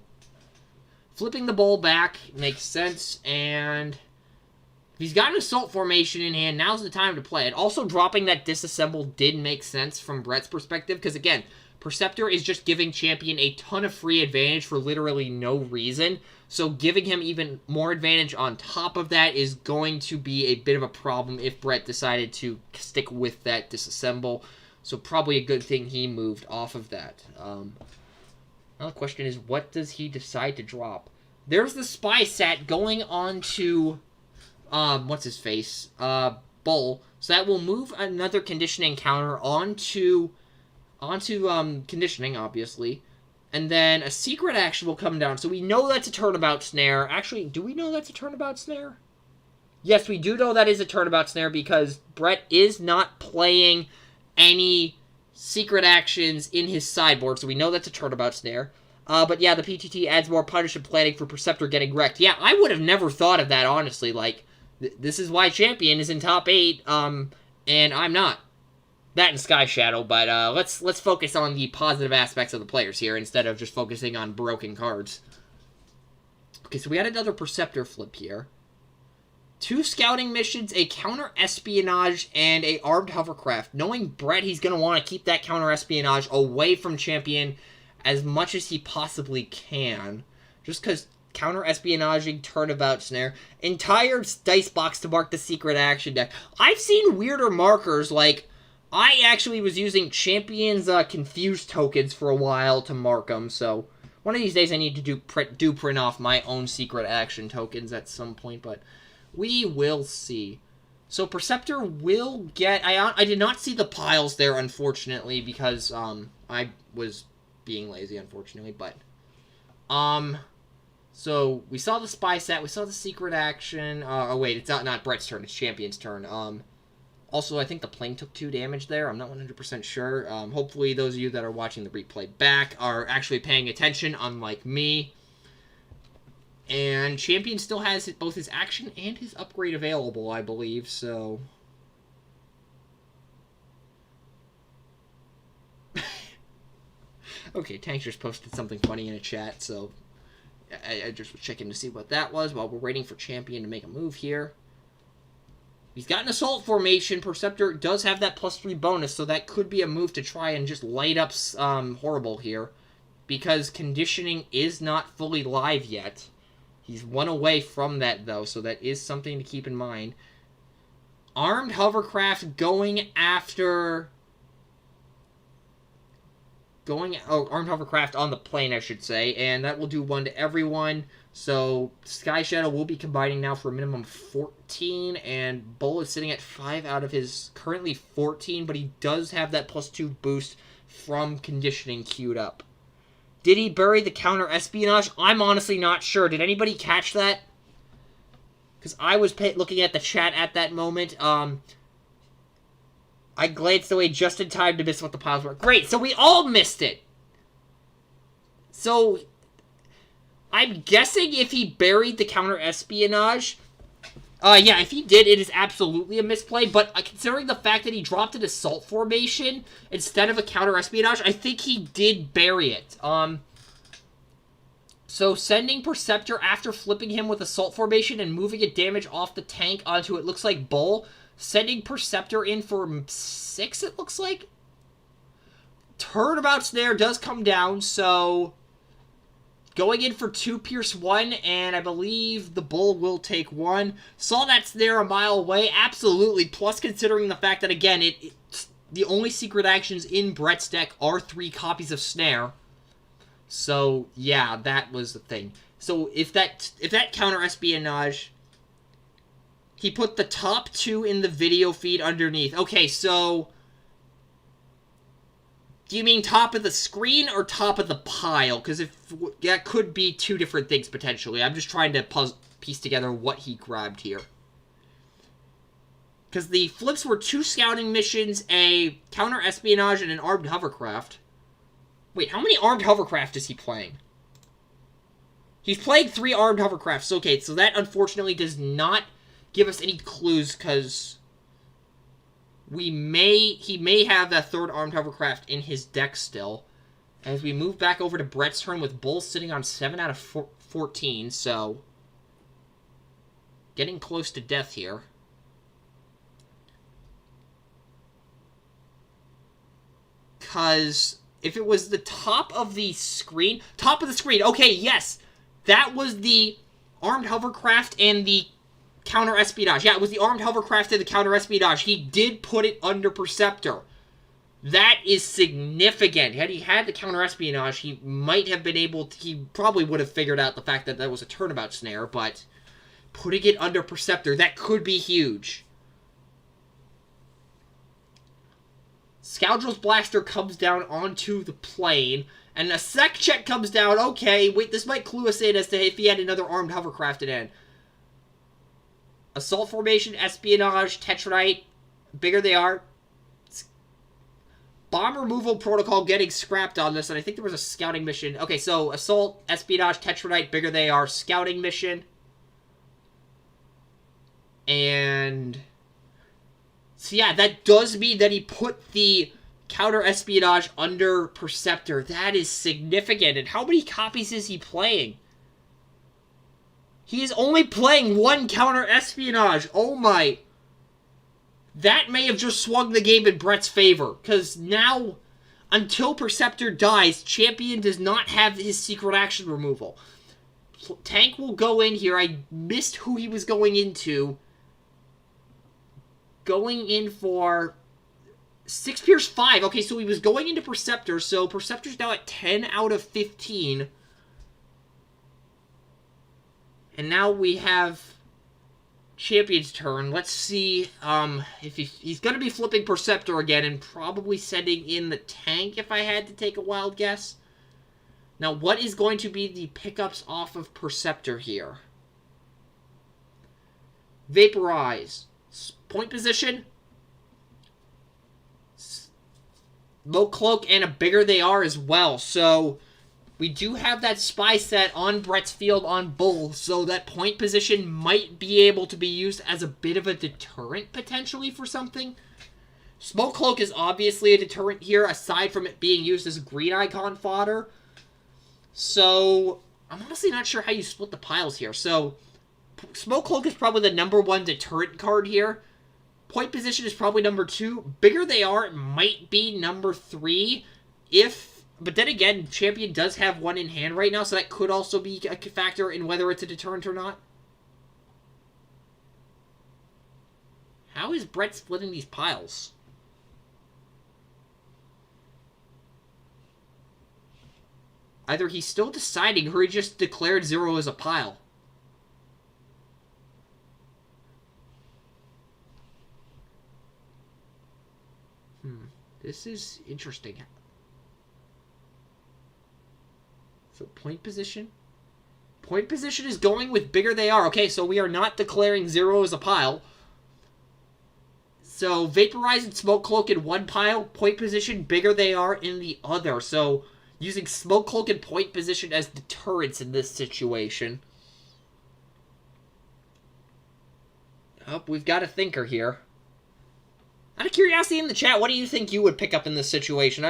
S1: flipping the ball back makes sense. And if he's got an assault formation in hand, now's the time to play it. Also, dropping that disassemble did make sense from Brett's perspective. Because again, Perceptor is just giving Champion a ton of free advantage for literally no reason. So giving him even more advantage on top of that is going to be a bit of a problem if Brett decided to stick with that disassemble. So probably a good thing he moved off of that. Now the question is, what does he decide to drop? There's the Spy Sat going on to, what's his face? Bull. So that will move another conditioning counter onto conditioning, obviously. And then a secret action will come down. So we know that's a turnabout snare. Actually, do we know that's a turnabout snare? Yes, we do know that is a turnabout snare because Brett is not playing any secret actions in his sideboard. So we know that's a turnabout snare. But yeah, the PTT adds more punish and planning for Perceptor getting wrecked. Yeah, I would have never thought of that, honestly. Like, this is why Champion is in top 8, and I'm not. That and Sky Shadow, but let's focus on the positive aspects of the players here instead of just focusing on broken cards. Okay, so we had another Perceptor flip here. 2 scouting missions, a counter-espionage, and a armed hovercraft. Knowing Brett, he's going to want to keep that counter-espionage away from Champion as much as he possibly can. Just because counter-espionaging, turnabout snare. Entire dice box to mark the secret action deck. I've seen weirder markers, like... I actually was using Champion's Confused tokens for a while to mark them, so one of these days I need to print off my own secret action tokens at some point, but we will see. So Perceptor will get... I did not see the piles there, unfortunately, because I was being lazy, unfortunately, but... So we saw the Spy Set, we saw the secret action... oh, wait, it's not Brett's turn, it's Champion's turn. Also, I think the plane took 2 damage there. I'm not 100% sure. Hopefully, those of you that are watching the replay back are actually paying attention, unlike me. And Champion still has both his action and his upgrade available, I believe, so... Okay, Tank just posted something funny in a chat, so... I just was checking to see what that was while we're waiting for Champion to make a move here. He's got an assault formation. Perceptor does have that +3 bonus, so that could be a move to try and just light up Horrible here. because conditioning is not fully live yet. He's one away from that, though, so that is something to keep in mind. Armed hovercraft going after... armed hovercraft on the plane, I should say, and that will do 1 to everyone. So, Sky Shadow will be combining now for a minimum of 14, and Bull is sitting at 5 out of his currently 14, but he does have that +2 boost from conditioning queued up. Did he bury the counter-espionage? I'm honestly not sure. Did anybody catch that? Because I was looking at the chat at that moment. I glanced away just in time to miss what the piles were. Great, so we all missed it. So, I'm guessing if he buried the counter-espionage... yeah, if he did, it is absolutely a misplay, but considering the fact that he dropped an assault formation instead of a counter-espionage, I think he did bury it. So sending Perceptor after flipping him with assault formation and moving a damage off the tank onto, it looks like, Bull. Sending Perceptor in for 6, it looks like. Turnabout Snare does come down, so... Going in for 2, Pierce 1, and I believe the Bull will take 1. Saw that Snare a mile away, absolutely. Plus, considering the fact that, again, the only secret actions in Brett's deck are 3 copies of Snare. So, yeah, that was the thing. So, if that counter-espionage... He put the top 2 in the video feed underneath. Okay, so... Do you mean top of the screen or top of the pile? Because that could be 2 different things, potentially. I'm just trying to piece together what he grabbed here. Because the flips were 2 scouting missions, a counter-espionage, and an armed hovercraft. Wait, how many armed hovercraft is he playing? He's playing 3 armed hovercrafts. Okay, so that unfortunately does not give us any clues, because... he may have that 3rd armed hovercraft in his deck still. As we move back over to Brett's turn with Bull sitting on 7 out of 14, so... Getting close to death here. Because if it was the top of the screen... Top of the screen, okay, yes! That was the armed hovercraft and the counter-espionage. Yeah, it was the armed hovercraft and the counter-espionage. He did put it under Perceptor. That is significant. Had he had the counter-espionage, he might have been able to... He probably would have figured out the fact that that was a turnabout snare, but putting it under Perceptor, that could be huge. Scoundrel's Blaster comes down onto the plane, and a sec check comes down. Okay, wait, this might clue us in as to if he had another armed hovercraft in. Assault formation, espionage, tetradite, bigger they are. Bomb removal protocol getting scrapped on this, and I think there was a scouting mission. Okay, so assault, espionage, tetradite, bigger they are, scouting mission. And... So yeah, that does mean that he put the counter-espionage under Perceptor. That is significant. And how many copies is he playing? He is only playing 1 counter-espionage. Oh my. That may have just swung the game in Brett's favor. Because now, until Perceptor dies, Champion does not have his secret action removal. Tank will go in here. I missed who he was going into. Going in for 6 Pierce 5. Okay, so he was going into Perceptor. So Perceptor's now at 10 out of 15. And now we have Champion's turn. Let's see if he's going to be flipping Perceptor again and probably sending in the tank if I had to take a wild guess. Now, what is going to be the pickups off of Perceptor here? Vaporize. Point position. Smoke Cloak and a bigger they are as well. So... we do have that spy set on Brett's field on Bull, so that point position might be able to be used as a bit of a deterrent, potentially, for something. Smoke Cloak is obviously a deterrent here, aside from it being used as green icon fodder. So, I'm honestly not sure how you split the piles here. So, Smoke Cloak is probably the #1 deterrent card here. Point position is probably #2. Bigger they are, it might be #3. If... But then again, Champion does have one in hand right now, so that could also be a factor in whether it's a deterrent or not. How is Brett splitting these piles? Either he's still deciding or he just declared 0 as a pile. This is interesting. So point position. Point position is going with bigger they are. Okay, so we are not declaring 0 as a pile. So Vaporize and Smoke Cloak in one pile. Point position, bigger they are in the other. So using Smoke Cloak and point position as deterrents in this situation. Oh, we've got a thinker here. Out of curiosity in the chat, what do you think you would pick up in this situation?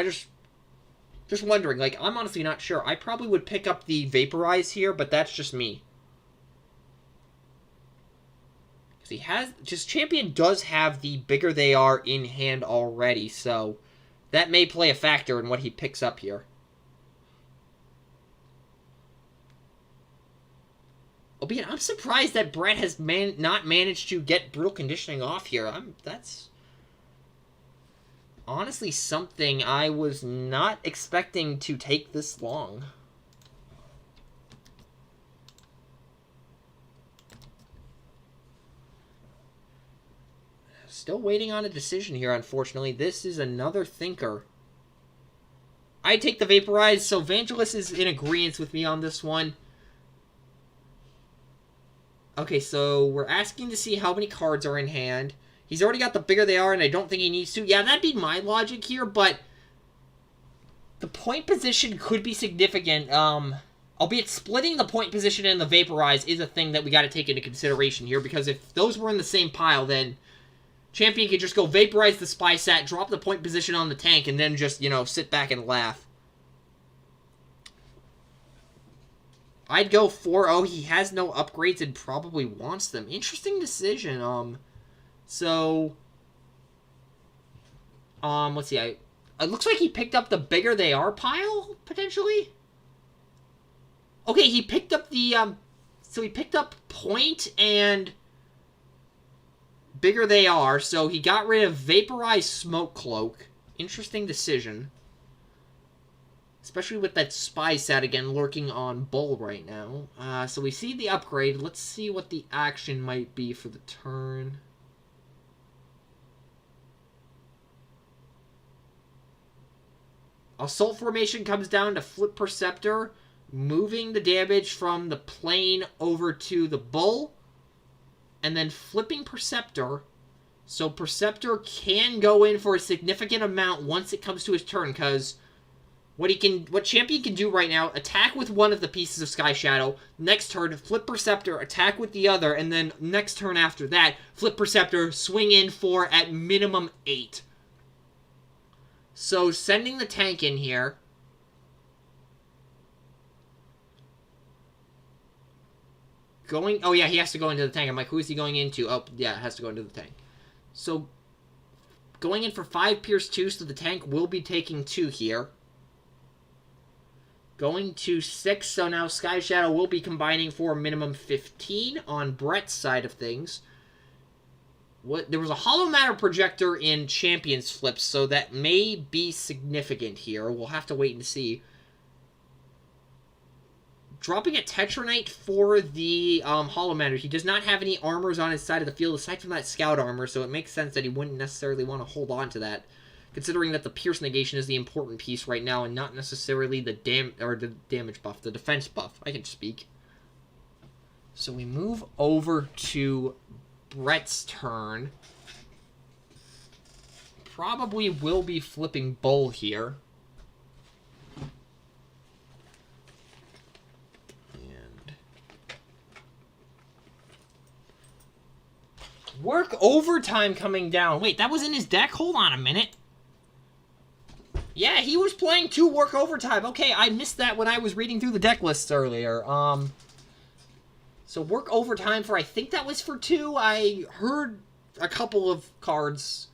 S1: Just wondering. Like, I'm honestly not sure. I probably would pick up the Vaporize here, but that's just me. Because he has... Just Champion does have the bigger they are in hand already, so that may play a factor in what he picks up here. Albeit, I'm surprised that Brett has not managed to get Brutal Conditioning off here. That's honestly something I was not expecting to take this long. Still waiting on a decision here, unfortunately. This is another thinker. I take the Vaporize, so Vangelis is in agreement with me on this one. Okay, so we're asking to see how many cards are in hand. He's already got the bigger they are, and I don't think he needs to. Yeah, that'd be my logic here, but the point position could be significant. Albeit splitting the point position and the Vaporize is a thing that we got to take into consideration here, because if those were in the same pile, then Champion could just go Vaporize the Spy Sat, drop the point position on the tank, and then just, you know, sit back and laugh. I'd go 4-0. He has no upgrades and probably wants them. Interesting decision. So, let's see. It looks like he picked up the bigger they are pile, potentially. Okay, he picked up the, so he picked up point and bigger they are. So he got rid of Vaporize Smoke Cloak. Interesting decision. Especially with that Spy Sat again lurking on Bull right now. So we see the upgrade. Let's see what the action might be for the turn. Assault Formation comes down to Flip Perceptor, moving the damage from the plane over to the Bull, and then flipping Perceptor. So Perceptor can go in for a significant amount once it comes to his turn, because what Champion can do right now, attack with one of the pieces of Sky Shadow, next turn, flip Perceptor, attack with the other, and then next turn after that, flip Perceptor, swing in for at minimum 8. So sending the tank in here. Oh yeah, he has to go into the tank. I'm like, who is he going into? Oh, yeah, it has to go into the tank. So, going in for 5 Pierce 2, so the tank will be taking 2 here. Going to 6, so now Sky Shadow will be combining for a minimum 15 on Brett's side of things. There was a Hollow Matter Projector in Champion's Flips, so that may be significant here. We'll have to wait and see. Dropping a Tetranite for the Hollow Matter. He does not have any armors on his side of the field aside from that Scout armor, so it makes sense that he wouldn't necessarily want to hold on to that, considering that the Pierce negation is the important piece right now and not necessarily the damage buff, the defense buff. I can speak. So we move over to Brett's turn. Probably will be flipping Bull here. And Work Overtime coming down. Wait, that was in his deck? Hold on a minute. Yeah, he was playing 2 Work Overtime. Okay, I missed that when I was reading through the deck lists earlier. So Work Overtime for, I think that was for 2. I heard a couple of cards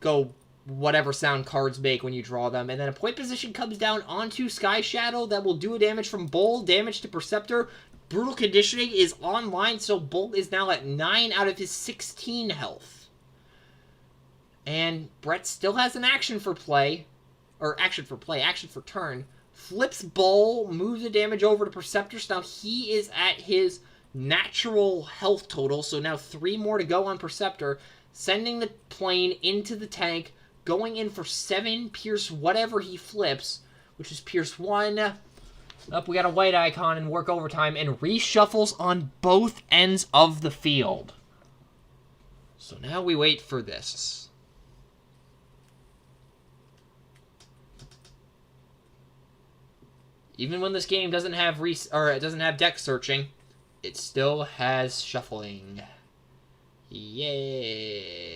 S1: go whatever sound cards make when you draw them. And then a point position comes down onto Sky Shadow that will do a damage from Bull, damage to Perceptor. Brutal Conditioning is online, so Bull is now at 9 out of his 16 health. And Brett still has an action for play. Or action for turn. Flips Bull, moves the damage over to Perceptor, so now he is at his natural health total, so now 3 more to go on Perceptor, sending the plane into the tank, going in for 7 Pierce whatever he flips, which is Pierce 1. Up, we got a white icon and work overtime, and reshuffles on both ends of the field. So now we wait for this. Even when this game doesn't have deck searching, it still has shuffling. Yay.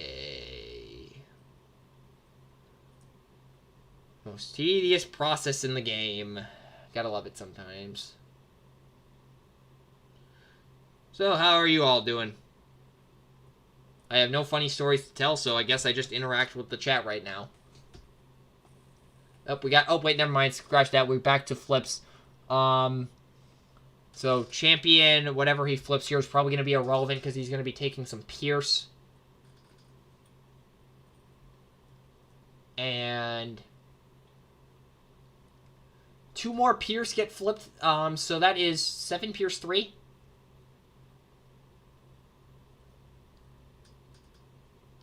S1: Most tedious process in the game. Gotta love it sometimes. So, how are you all doing? I have no funny stories to tell, so I guess I just interact with the chat right now. Oh, wait, never mind. Scratch that. We're back to flips. So, champion, whatever he flips here is probably going to be irrelevant because he's going to be taking some Pierce. And 2 more Pierce get flipped. So that is 7 Pierce 3.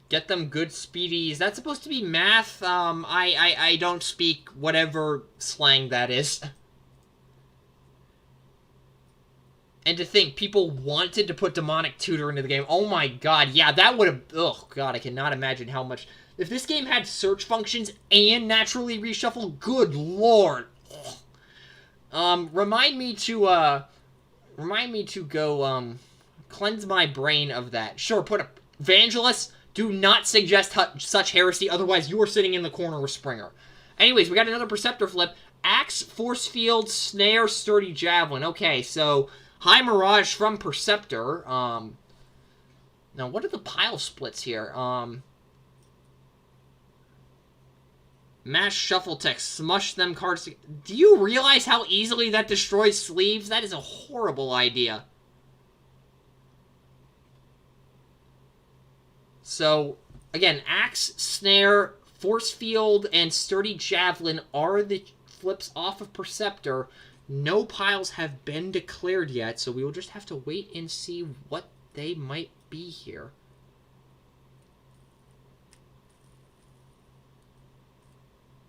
S1: Get them good speedies. That's supposed to be math. I don't speak whatever slang that is. And to think, people wanted to put Demonic Tutor into the game. Oh my god, yeah, that would have... Oh god, I cannot imagine how much... If this game had search functions and naturally reshuffle, good lord. Remind me to go, cleanse my brain of that. Sure, put a... Evangelist, do not suggest such heresy, otherwise you are sitting in the corner with Springer. Anyways, we got another Perceptor flip. Axe, Force Field, Snare, Sturdy Javelin. Okay, so... High Mirage from Perceptor. Now, what are the pile splits here? Mash Shuffle Text. Smush them cards. Do you realize how easily that destroys sleeves? That is a horrible idea. So, again, Axe, Snare, Force Field, and Sturdy Javelin are the flips off of Perceptor. No piles have been declared yet, so we will just have to wait and see what they might be here.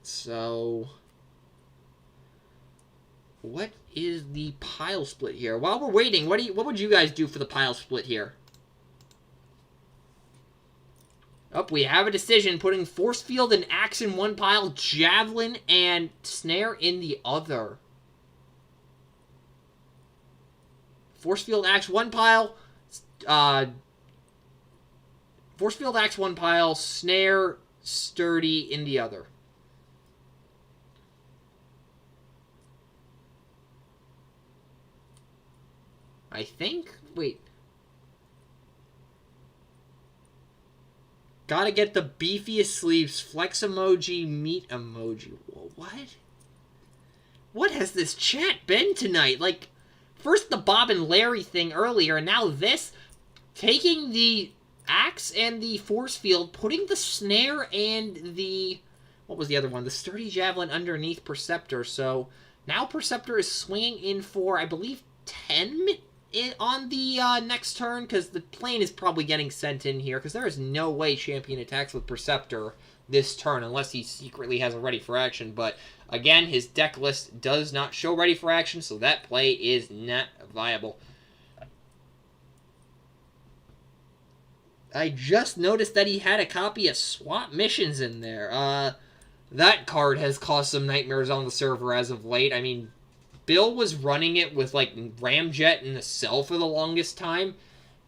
S1: So, what is the pile split here? While we're waiting, what would you guys do for the pile split here? Oh, we have a decision, putting Force Field and Axe in one pile, Javelin and Snare in the other. Force Field, Axe, one pile. Force Field, Axe, one pile. Snare, Sturdy in the other. I think? Wait. Gotta get the beefiest sleeves. Flex emoji, meat emoji. What? What has this chat been tonight? Like... First the Bob and Larry thing earlier, and now this. Taking the Axe and the Force Field, putting the Snare and the... What was the other one? The Sturdy Javelin underneath Perceptor. So now Perceptor is swinging in for, I believe, 10 on the next turn, because the plane is probably getting sent in here, because there is no way Champion attacks with Perceptor this turn, unless he secretly has a ready for action, but... Again, his deck list does not show ready for action, so that play is not viable. I just noticed that he had a copy of Swap Missions in there. That card has caused some nightmares on the server as of late. I mean, Bill was running it with, like, Ramjet in the cell for the longest time,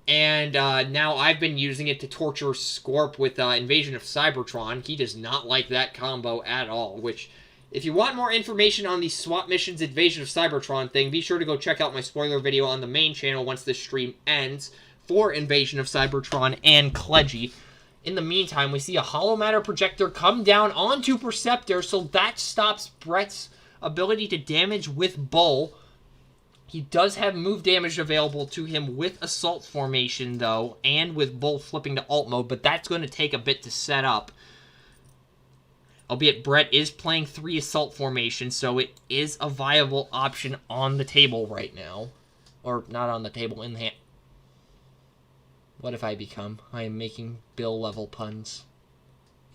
S1: and now I've been using it to torture Scorp with Invasion of Cybertron. He does not like that combo at all, which... If you want more information on the Swap Missions Invasion of Cybertron thing, be sure to go check out my spoiler video on the main channel once this stream ends for Invasion of Cybertron and Kledgy. In the meantime, we see a hollow matter projector come down onto Perceptor, so that stops Brett's ability to damage with Bull. He does have move damage available to him with Assault Formation, though, and with Bull flipping to alt mode, but that's going to take a bit to set up. Albeit Brett is playing 3 Assault Formation, so it is a viable option on the table right now. Or not on the table, in the hand. What have I become? I am making Bill-level puns.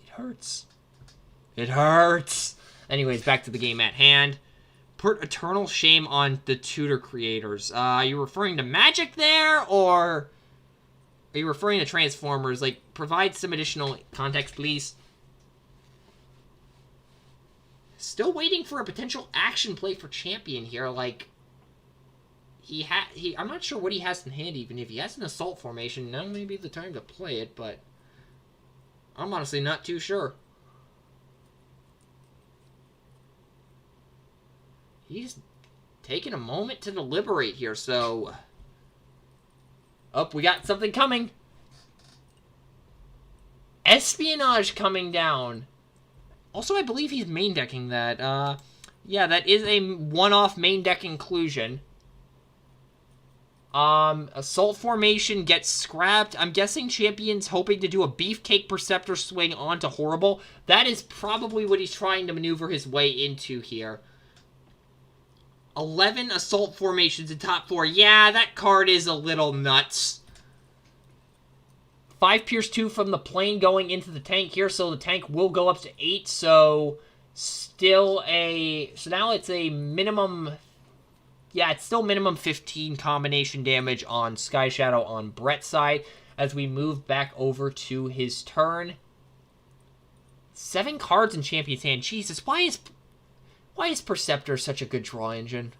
S1: It hurts. It hurts! Anyways, back to the game at hand. Put eternal shame on the tutor creators. Are you referring to Magic there, or are you referring to Transformers? Like, provide some additional context, please. Still waiting for a potential action play for Champion here. Like, I'm not sure what he has in hand, even. If he has an Assault Formation, now may be the time to play it, but I'm honestly not too sure. He's taking a moment to deliberate here, so... Oh, we got something coming. Espionage coming down. Also, I believe he's main decking that. Yeah, that is a one-off main deck inclusion. Assault Formation gets scrapped. I'm guessing Champion's hoping to do a Beefcake Perceptor swing onto Horrible. That is probably what he's trying to maneuver his way into here. 11 Assault Formations in top 4. Yeah, that card is a little nuts. 5 Pierce 2 from the plane going into the tank here, so the tank will go up to 8, so still a... So now it's a minimum... Yeah, it's still minimum 15 combination damage on Sky Shadow on Brett's side as we move back over to his turn. 7 cards in Champion's hand. Jesus, why is Perceptor such a good draw engine?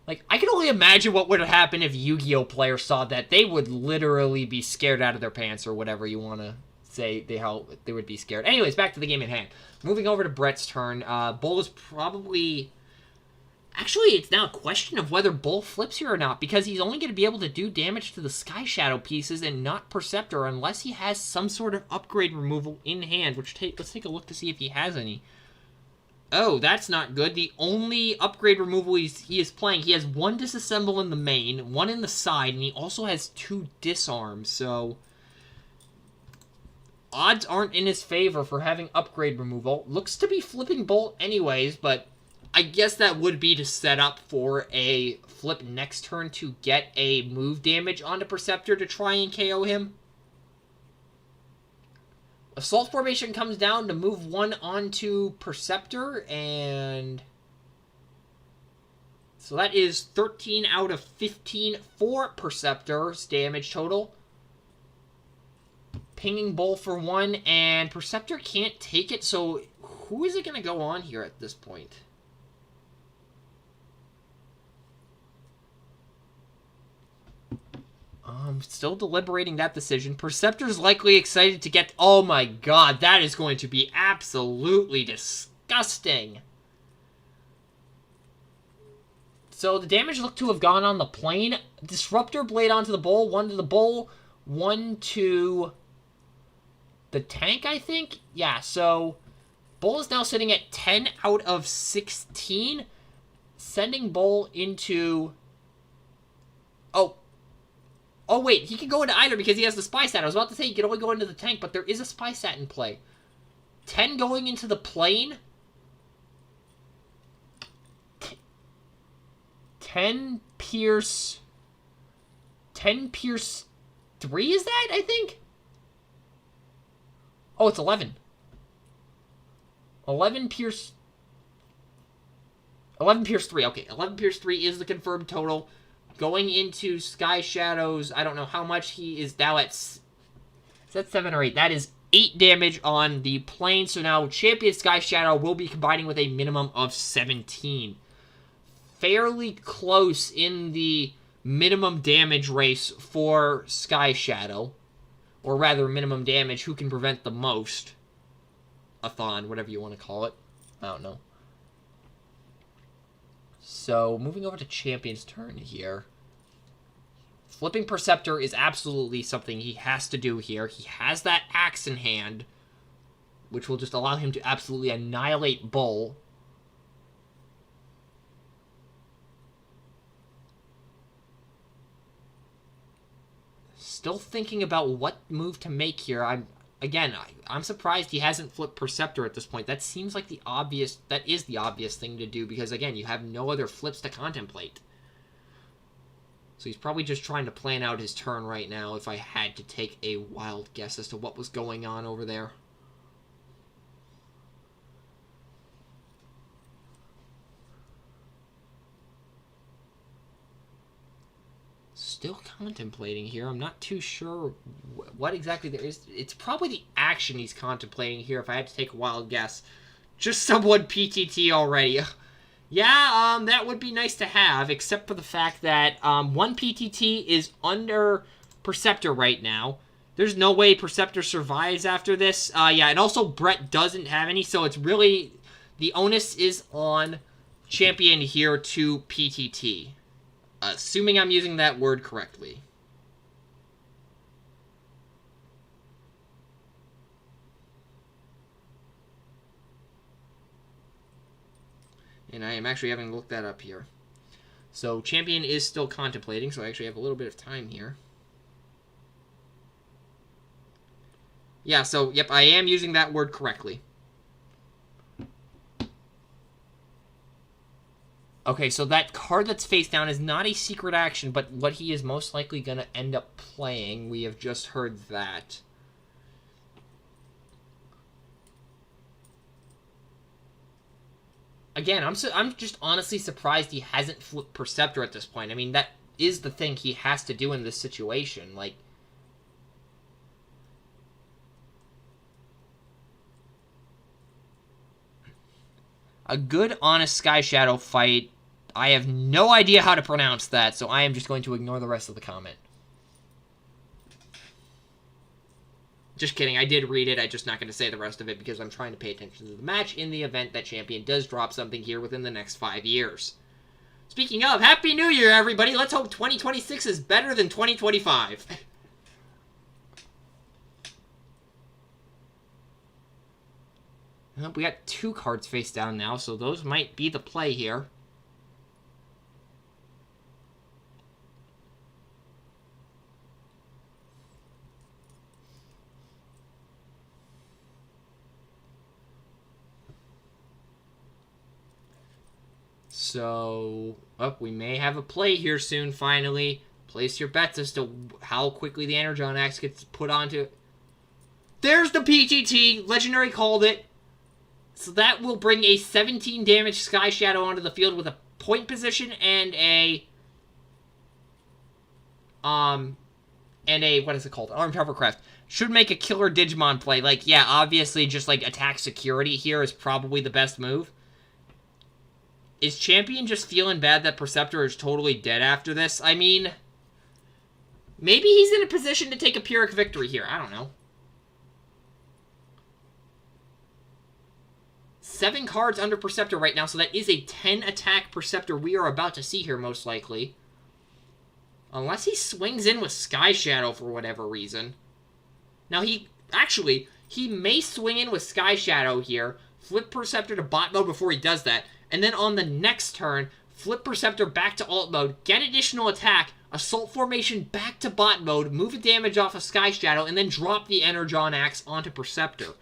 S1: Like, I can only imagine what would have happened if Yu-Gi-Oh! Players saw that. They would literally be scared out of their pants, or whatever you want to say how they would be scared. Anyways, back to the game at hand. Moving over to Brett's turn. Bull is probably... Actually, it's now a question of whether Bull flips here or not, because he's only going to be able to do damage to the Sky Shadow pieces and not Perceptor unless he has some sort of upgrade removal in hand, which let's take a look to see if he has any. Oh, that's not good. The only upgrade removal he is playing, he has 1 Disassemble in the main, 1 in the side, and he also has 2 Disarms, so... Odds aren't in his favor for having upgrade removal. Looks to be flipping Bolt anyways, but I guess that would be to set up for a flip next turn to get a move damage onto Perceptor to try and KO him. Assault Formation comes down to move 1 onto Perceptor, and... So that is 13 out of 15 for Perceptor's damage total. Pinging Bull for 1, and Perceptor can't take it, so who is it going to go on here at this point? I'm still deliberating that decision. Perceptor's likely excited to get... Oh my god, that is going to be absolutely disgusting. So the damage looked to have gone on the plane. Disruptor Blade onto the Bull, 1 to the Bull, 1 to the tank, I think? Yeah, so Bull is now sitting at 10 out of 16, sending Bull into... Oh, wait, he can go into either because he has the Spy Sat. I was about to say he could only go into the tank, but there is a Spy Sat in play. 10 going into the plane. 10 Pierce 3 is that, I think? Oh, it's 11. 11 Pierce 3. Okay, 11 Pierce 3 is the confirmed total. Going into Sky Shadow's, I don't know how much he is now at... Is that 7 or 8? That is 8 damage on the plane. So now Champion Sky Shadow will be combining with a minimum of 17. Fairly close in the minimum damage race for Sky Shadow. Or rather, minimum damage. Who can prevent the most? A-thon, whatever you want to call it. I don't know. So, moving over to Champion's turn here. Flipping Perceptor is absolutely something he has to do here. He has that axe in hand, which will just allow him to absolutely annihilate Bull. Still thinking about what move to make here. I'm surprised he hasn't flipped Perceptor at this point. That seems like that is the obvious thing to do because, again, you have no other flips to contemplate. So he's probably just trying to plan out his turn right now if I had to take a wild guess as to what was going on over there. Still contemplating here. I'm not too sure what exactly there is. It's probably the action he's contemplating here if I had to take a wild guess. Just someone PTT already. Yeah, that would be nice to have, except for the fact that one PTT is under Perceptor right now. There's no way Perceptor survives after this. Yeah, and also Brett doesn't have any, so it's really... The onus is on Champion here to PTT. Assuming I'm using that word correctly. And I am actually having to look that up here. So Champion is still contemplating, so I actually have a little bit of time here. Yeah, so, yep, I am using that word correctly. Okay, so that card that's face down is not a secret action, but what he is most likely going to end up playing. We have just heard that. Again, I'm just honestly surprised he hasn't flipped Perceptor at this point. I mean, that is the thing he has to do in this situation. Like, a good, honest Sky Shadow fight. I have no idea how to pronounce that, so I am just going to ignore the rest of the comment. Just kidding, I did read it, I'm just not going to say the rest of it because I'm trying to pay attention to the match in the event that Champion does drop something here within the next 5 years. Speaking of, Happy New Year, everybody! Let's hope 2026 is better than 2025. Well, we got 2 cards face down now, so those might be the play here. So, we may have a play here soon, finally. Place your bets as to how quickly the Energon Axe gets put onto... There's the PTT! Legendary called it. So that will bring a 17 damage Sky Shadow onto the field with a point position and a... what is it called? Armed Hovercraft. Should make a killer Digimon play. Like, yeah, obviously just, like, attack security here is probably the best move. Is Champion just feeling bad that Perceptor is totally dead after this? I mean, maybe he's in a position to take a Pyrrhic victory here. I don't know. 7 cards under Perceptor right now, so that is a 10 attack Perceptor we are about to see here, most likely. Unless he swings in with Sky Shadow for whatever reason. Now, he may swing in with Sky Shadow here, flip Perceptor to bot mode before he does that, and then on the next turn, flip Perceptor back to alt mode, get additional attack, assault formation back to bot mode, move a damage off of Sky Shadow, and then drop the Energon Axe onto Perceptor.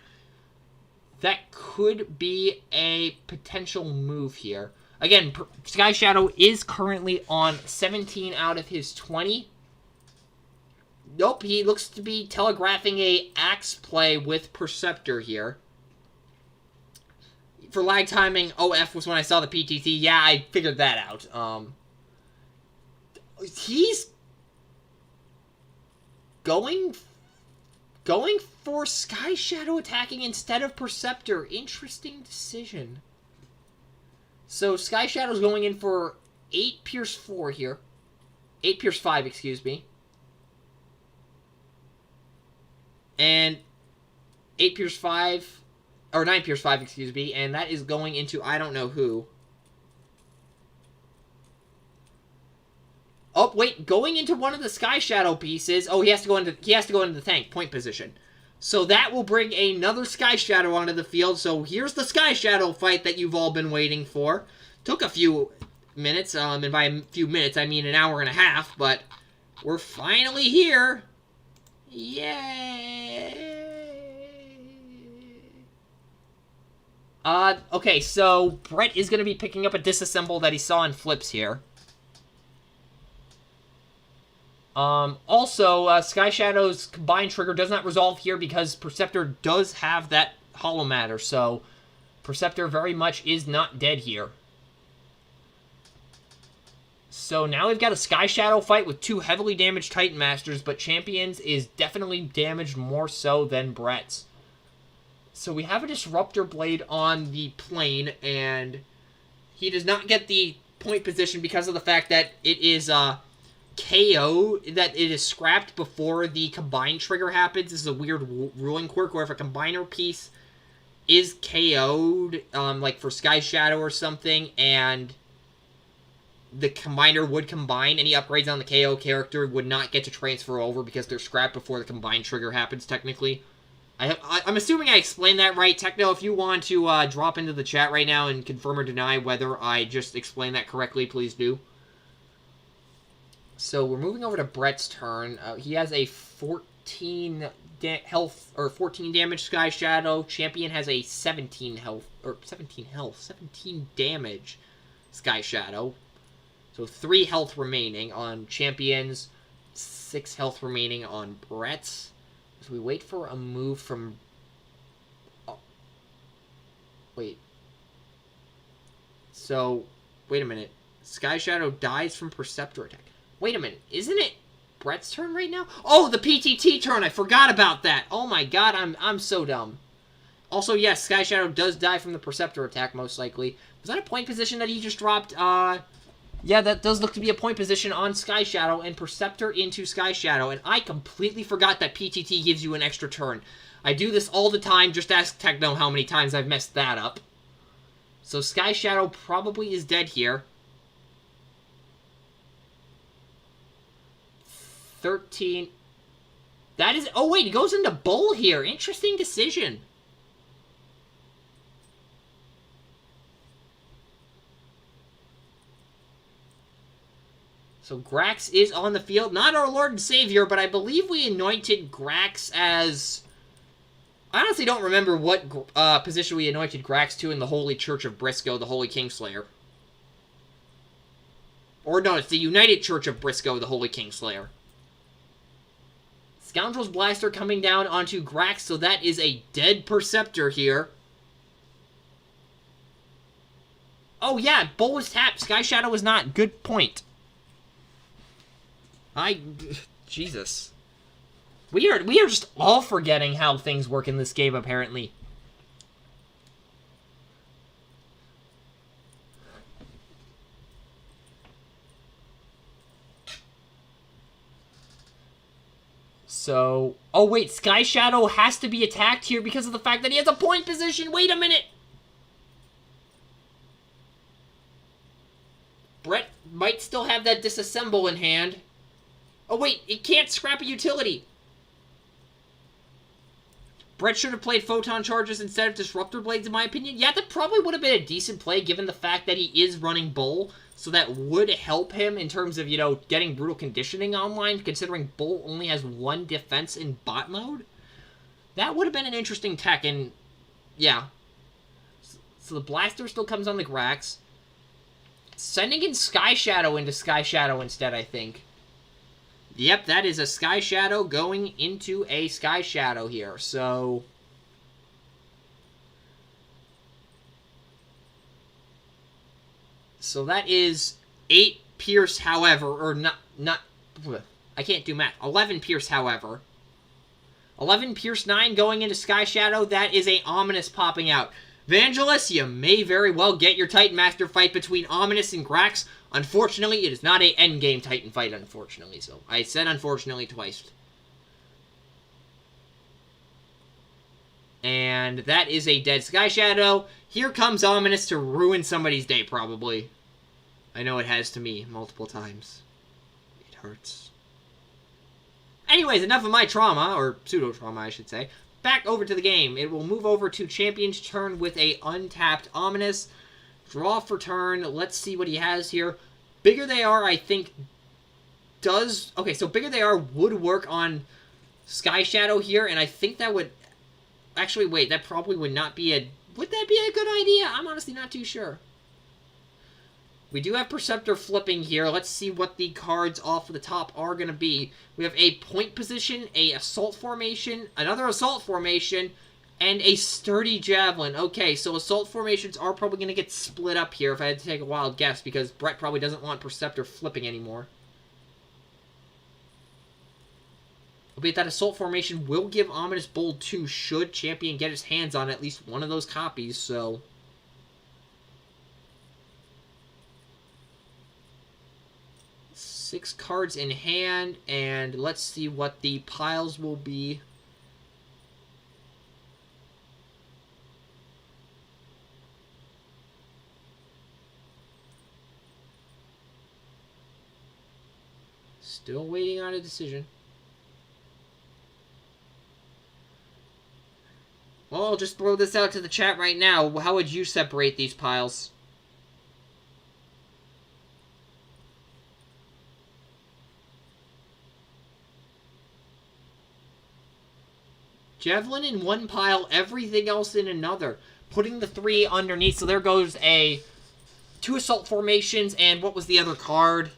S1: That could be a potential move here. Again, Sky Shadow is currently on 17 out of his 20. Nope, he looks to be telegraphing a axe play with Perceptor here. For lag timing, OF was when I saw the PTT. Yeah, I figured that out. He's going for Sky Shadow attacking instead of Perceptor. Interesting decision. So Sky Shadow's going in for 8 Pierce 4 here. 8 Pierce 5, excuse me. And 8 Pierce 5... Or 9 Pierce 5, excuse me, and that is going into I don't know who. Oh, Oh, wait, going into one of the Sky Shadow pieces. Oh, he has to go into the tank, point position. So that will bring another Sky Shadow onto the field. So here's the Sky Shadow fight that you've all been waiting for. Took a few minutes, and by a few minutes, I mean an hour and a half, but we're finally here. Yay! Okay, so Brett is going to be picking up a disassemble that he saw in Flips here. Also, Sky Shadow's combined trigger does not resolve here because Perceptor does have that Hollow Matter, so Perceptor very much is not dead here. So now we've got a Sky Shadow fight with two heavily damaged Titan Masters, but Champions is definitely damaged more so than Brett's. So we have a Disruptor Blade on the plane, and he does not get the point position because of the fact that it is, KO, that it is scrapped before the combine trigger happens. This is a weird ruling quirk where if a combiner piece is KO'd, like for Sky Shadow or something, and the combiner would combine, any upgrades on the KO character would not get to transfer over because they're scrapped before the combine trigger happens, technically. I'm assuming I explained that right. Techno, if you want to drop into the chat right now and confirm or deny whether I just explained that correctly, please do. So we're moving over to Brett's turn. He has a 14 health, or 14 damage Sky Shadow. Champion has a 17 damage Sky Shadow. So 3 health remaining on Champions, 6 health remaining on Brett's. So we wait for a move from... Oh. Wait. So, wait a minute. Sky Shadow dies from Perceptor attack. Wait a minute. Isn't it Brett's turn right now? Oh, the PTT turn! I forgot about that! Oh my god, I'm so dumb. Also, yes, Sky Shadow does die from the Perceptor attack, most likely. Was that a point position that he just dropped? Yeah, that does look to be a point position on Sky Shadow, and Perceptor into Sky Shadow, and I completely forgot that PTT gives you an extra turn. I do this all the time, just ask Techno how many times I've messed that up. So Sky Shadow probably is dead here. 13. That is... Oh, wait, he goes into Bull here. Interesting decision. So Grax is on the field. Not our Lord and Savior, but I believe we anointed Grax as... I honestly don't remember what position we anointed Grax to in the Holy Church of Briscoe, the Holy Kingslayer. Or no, it's the United Church of Briscoe, the Holy Kingslayer. Scoundrel's Blaster coming down onto Grax, so that is a dead Perceptor here. Oh yeah, Bull was tapped. Sky Shadow was not. Good point. Jesus. We are just all forgetting how things work in this game, apparently. So, oh wait, Sky Shadow has to be attacked here because of the fact that he has a point position. Wait a minute. Brett might still have that disassemble in hand. Oh wait, it can't scrap a utility. Brett should have played Photon Charges instead of Disruptor Blades, in my opinion. Yeah, that probably would have been a decent play given the fact that he is running Bull. So that would help him in terms of, you know, getting Brutal Conditioning online, considering Bull only has 1 defense in bot mode. That would have been an interesting tech, and yeah. So the Blaster still comes on the Grax. Sending in Sky Shadow into Sky Shadow instead, I think. Yep, that is a Sky Shadow going into a Sky Shadow here, so... So that is 8 Pierce, however, or not... I can't do math. 11 Pierce, however. 11 Pierce 9 going into Sky Shadow, that is a Ominous popping out. Vangelis, you may very well get your Titan Master fight between Ominous and Grax. Unfortunately, it is not a endgame Titan fight, unfortunately. So, I said unfortunately twice. And that is a dead Sky Shadow. Here comes Ominous to ruin somebody's day, probably. I know it has to me multiple times. hurts. Anyways, enough of my trauma, or pseudo-trauma, I should say. Back over to the game. It will move over to Champion's turn with a untapped Ominous. Draw for turn. Let's see what he has here. Bigger They Are, I think, does... Okay, so Bigger They Are would work on Sky Shadow here, and I think that would... Actually, wait, that probably would not be a... Would that be a good idea? I'm honestly not too sure. We do have Perceptor flipping here. Let's see what the cards off of the top are going to be. We have a point position, a assault formation, another assault formation, and a sturdy javelin. Okay, so assault formations are probably going to get split up here if I had to take a wild guess, because Brett probably doesn't want Perceptor flipping anymore. Albeit that assault formation will give Ominous Bold 2 should Champion get his hands on at least one of those copies, so... 6 cards in hand, and let's see what the piles will be. Still waiting on a decision. Well, I'll just throw this out to the chat right now. How would you separate these piles? Javelin in one pile, everything else in another. Putting the 3 underneath. So there goes 2 assault formations, and what was the other card?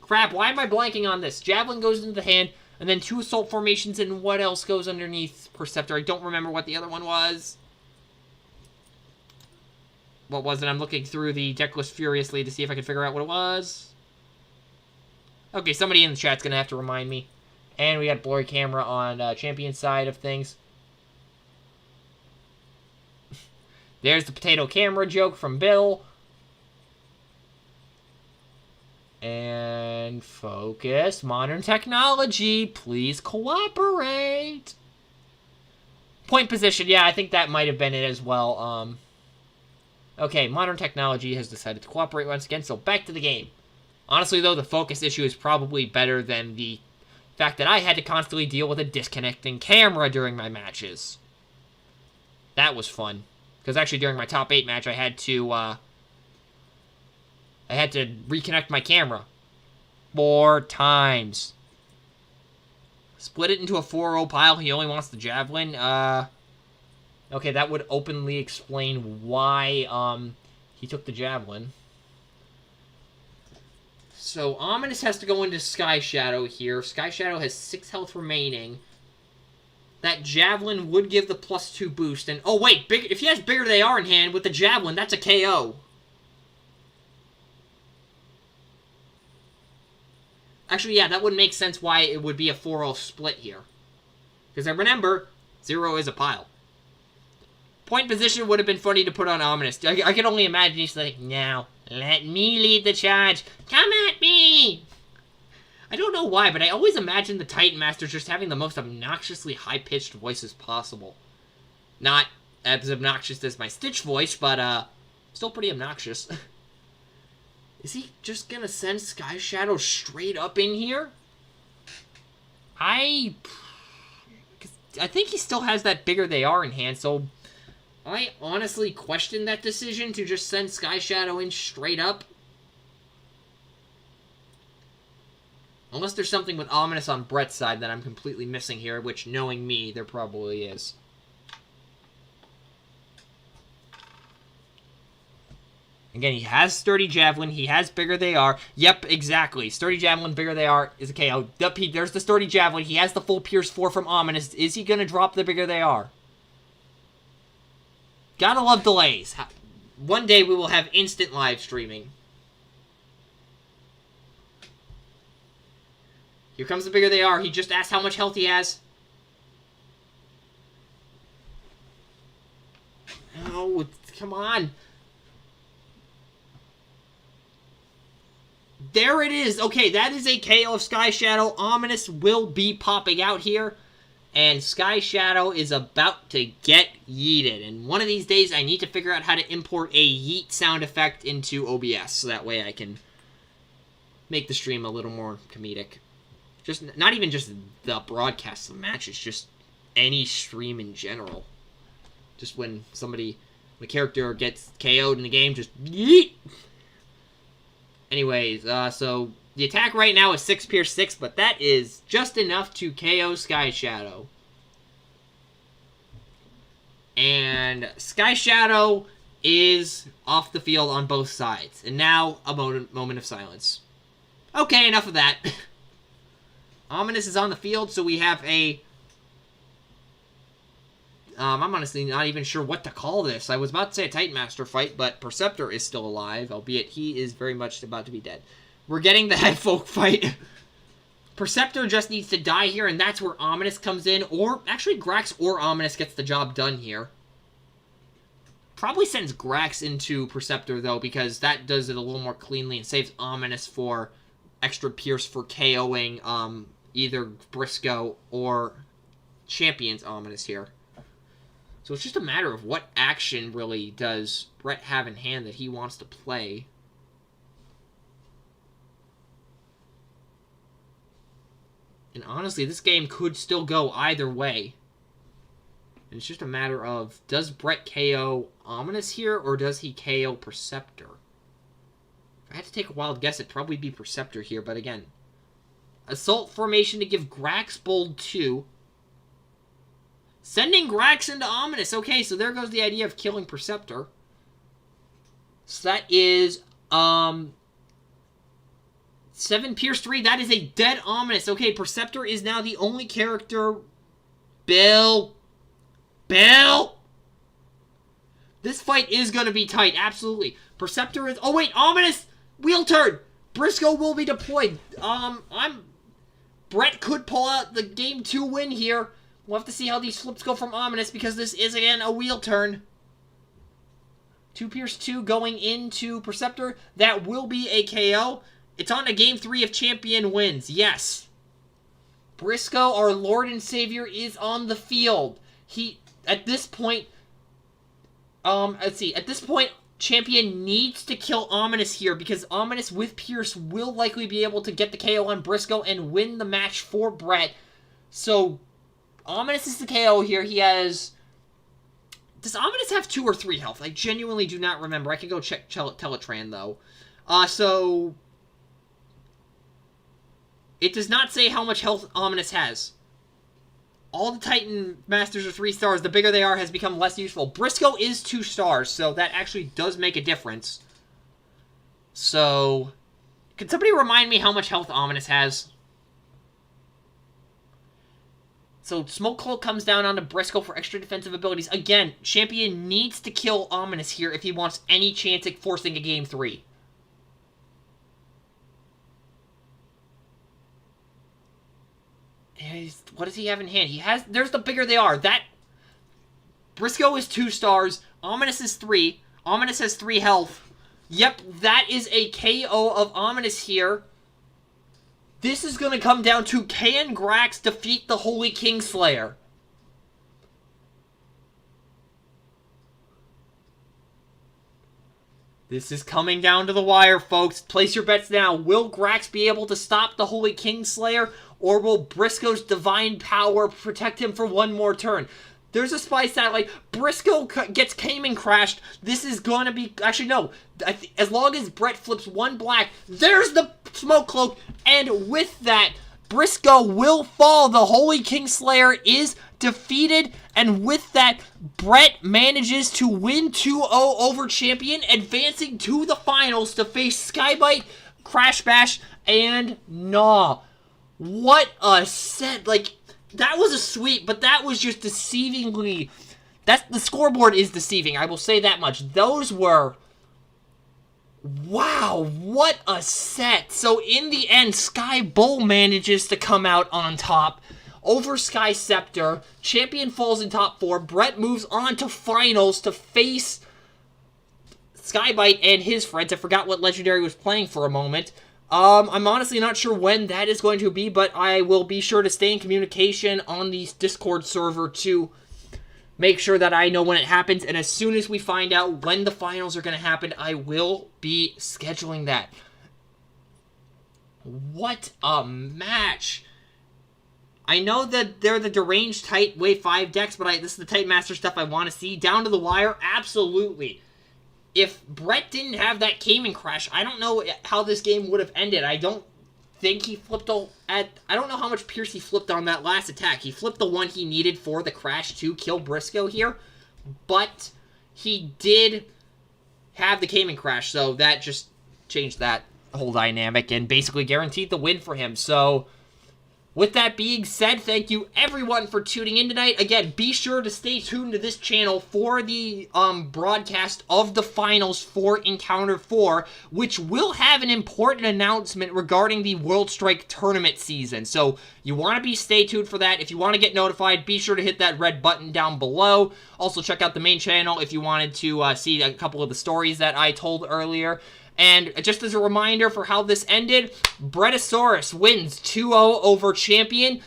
S1: Crap, why am I blanking on this? Javelin goes into the hand, and then 2 assault formations, and what else goes underneath Perceptor? I don't remember what the other one was. What was it? I'm looking through the deck list furiously to see if I can figure out what it was. Okay, somebody in the chat's going to have to remind me. And we got blurry camera on Champion's side of things. There's the potato camera joke from Bill. And focus. Modern technology. Please cooperate. Point position. Yeah, I think that might have been it as well. Okay, modern technology has decided to cooperate once again, so back to the game. Honestly, though, the focus issue is probably better than the fact that I had to constantly deal with a disconnecting camera during my matches. That was fun. Because actually during my top 8 match, I had to reconnect my camera 4 times. Split it into a 4-0 pile. He only wants the Javelin. Okay, that would openly explain why he took the Javelin. So, Ominous has to go into Sky Shadow here. Sky Shadow has 6 health remaining. That Javelin would give the +2 boost. And, oh wait, if he has Bigger They Are in hand with the Javelin, that's a KO. Actually, yeah, that would make sense why it would be a 4-0 split here. Because I remember, 0 is a pile. Point position would have been funny to put on Ominous. I can only imagine he's like, now, let me lead the charge. Come at me! I don't know why, but I always imagine the Titan Masters just having the most obnoxiously high-pitched voices possible. Not as obnoxious as my Stitch voice, but, still pretty obnoxious. Is he just gonna send Sky Shadow straight up in here? I think he still has that Bigger They Are in hand, so I honestly question that decision to just send Sky Shadow in straight up. Unless there's something with Ominous on Brett's side that I'm completely missing here, which, knowing me, there probably is. Again, he has Sturdy Javelin. He has Bigger They Are. Yep, exactly. Sturdy Javelin, Bigger They Are is a KO. Yep, there's the Sturdy Javelin. He has the full Pierce 4 from Ominous. Is he going to drop the Bigger They Are? Gotta love delays. One day we will have instant live streaming. Here comes the Bigger They Are. He just asked how much health he has. Oh, come on. There it is. Okay, that is a KO of Sky Shadow. Ominous will be popping out here. And Sky Shadow is about to get yeeted. And one of these days, I need to figure out how to import a yeet sound effect into OBS. So that way I can make the stream a little more comedic. Just not even just the broadcast of the matches, just any stream in general. Just when the character gets KO'd in the game, just yeet. Anyways, so the attack right now is 6 Pierce 6, but that is just enough to KO SkyShadow. And SkyShadow is off the field on both sides. And now, a moment of silence. Okay, enough of that. Ominous is on the field, so we have a... I'm honestly not even sure what to call this. I was about to say a Titan Master fight, but Perceptor is still alive, albeit he is very much about to be dead. We're getting the Headfolk fight. Perceptor just needs to die here, and that's where Ominous comes in. Or, actually, Grax or Ominous gets the job done here. Probably sends Grax into Perceptor, though, because that does it a little more cleanly and saves Ominous for extra Pierce for KOing either Briscoe or Champion's Ominous here. So it's just a matter of what action, really, does Brett have in hand that he wants to play. And honestly, this game could still go either way. And it's just a matter of, does Brett KO Ominous here, or does he KO Perceptor? If I had to take a wild guess, it'd probably be Perceptor here, but again. Assault formation to give Grax Bold 2. Sending Grax into Ominous. Okay, so there goes the idea of killing Perceptor. So that is, 7 Pierce 3. That is a dead Ominous. Okay, Perceptor is now the only character... Bill! This fight is going to be tight, absolutely. Perceptor is... Oh, wait, Ominous! Wheel turn! Briscoe will be deployed. Brett could pull out the Game 2 win here. We'll have to see how these flips go from Ominous, because this is, again, a wheel turn. 2 Pierce 2 going into Perceptor. That will be a KO. It's on to Game 3 if Champion wins. Yes. Briscoe, our Lord and Savior, is on the field. At this point, let's see. At this point, Champion needs to kill Ominous here, because Ominous with Pierce will likely be able to get the KO on Briscoe and win the match for Brett. So, Ominous is the KO here. He has... Does Ominous have 2 or 3 health? I genuinely do not remember. I can go check Teletran, though. So... It does not say how much health Ominous has. All the Titan Masters are 3 stars. The bigger they are has become less useful. Briscoe is 2 stars, so that actually does make a difference. So... Can somebody remind me how much health Ominous has? So, Smoke Cloak comes down onto Briscoe for extra defensive abilities. Again, Champion needs to kill Ominous here if he wants any chance at forcing a Game 3. What does he have in hand? He has... There's the bigger they are. That... Briscoe is 2 stars. Ominous is 3. Ominous has 3 health. Yep, that is a KO of Ominous here. This is going to come down to, can Grax defeat the Holy Kingslayer? This is coming down to the wire, folks. Place your bets now. Will Grax be able to stop the Holy Kingslayer, or will Briscoe's divine power protect him for one more turn? There's a spy satellite. Briscoe gets Cayman crashed. This is going to be... Actually, no. As long as Brett flips 1 black, there's the Smoke Cloak. And with that, Briscoe will fall. The Holy Kingslayer is defeated. And with that, Brett manages to win 2-0 over Champion, advancing to the finals to face Skybite, Crash Bash, and Gnaw. What a set. Like... That was a sweep, but that was just deceivingly... The scoreboard is deceiving, I will say that much. Those were... Wow, what a set. So in the end, SkyBull manages to come out on top over SkyCeptor. Champion falls in top 4. Brett moves on to finals to face Skybite and his friends. I forgot what Legendary was playing for a moment. I'm honestly not sure when that is going to be, but I will be sure to stay in communication on the Discord server to make sure that I know when it happens, and as soon as we find out when the finals are going to happen, I will be scheduling that. What a match. I know that they're the deranged tight wave 5 decks, but this is the Titan Master stuff I want to see. Down to the wire, absolutely. If Brett didn't have that Cayman Crash, I don't know how this game would have ended. I don't think he flipped I don't know how much Pierce he flipped on that last attack. He flipped the one he needed for the Crash to kill Briscoe here, but he did have the Cayman Crash, so that just changed that whole dynamic and basically guaranteed the win for him. So with that being said, thank you everyone for tuning in tonight. Again, be sure to stay tuned to this channel for the broadcast of the finals for Encounter 4, which will have an important announcement regarding the World Strike Tournament season. So you want to stay tuned for that. If you want to get notified, be sure to hit that red button down below. Also, check out the main channel if you wanted to see a couple of the stories that I told earlier. And just as a reminder for how this ended, Bretosaurus wins 2-0 over Champion.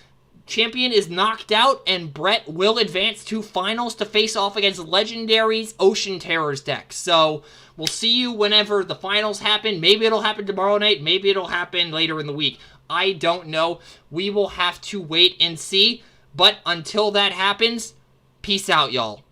S1: Champion is knocked out, and Brett will advance to finals to face off against Legendary's Ocean Terrors deck. So we'll see you whenever the finals happen. Maybe it'll happen tomorrow night. Maybe it'll happen later in the week. I don't know. We will have to wait and see. But until that happens, peace out, y'all.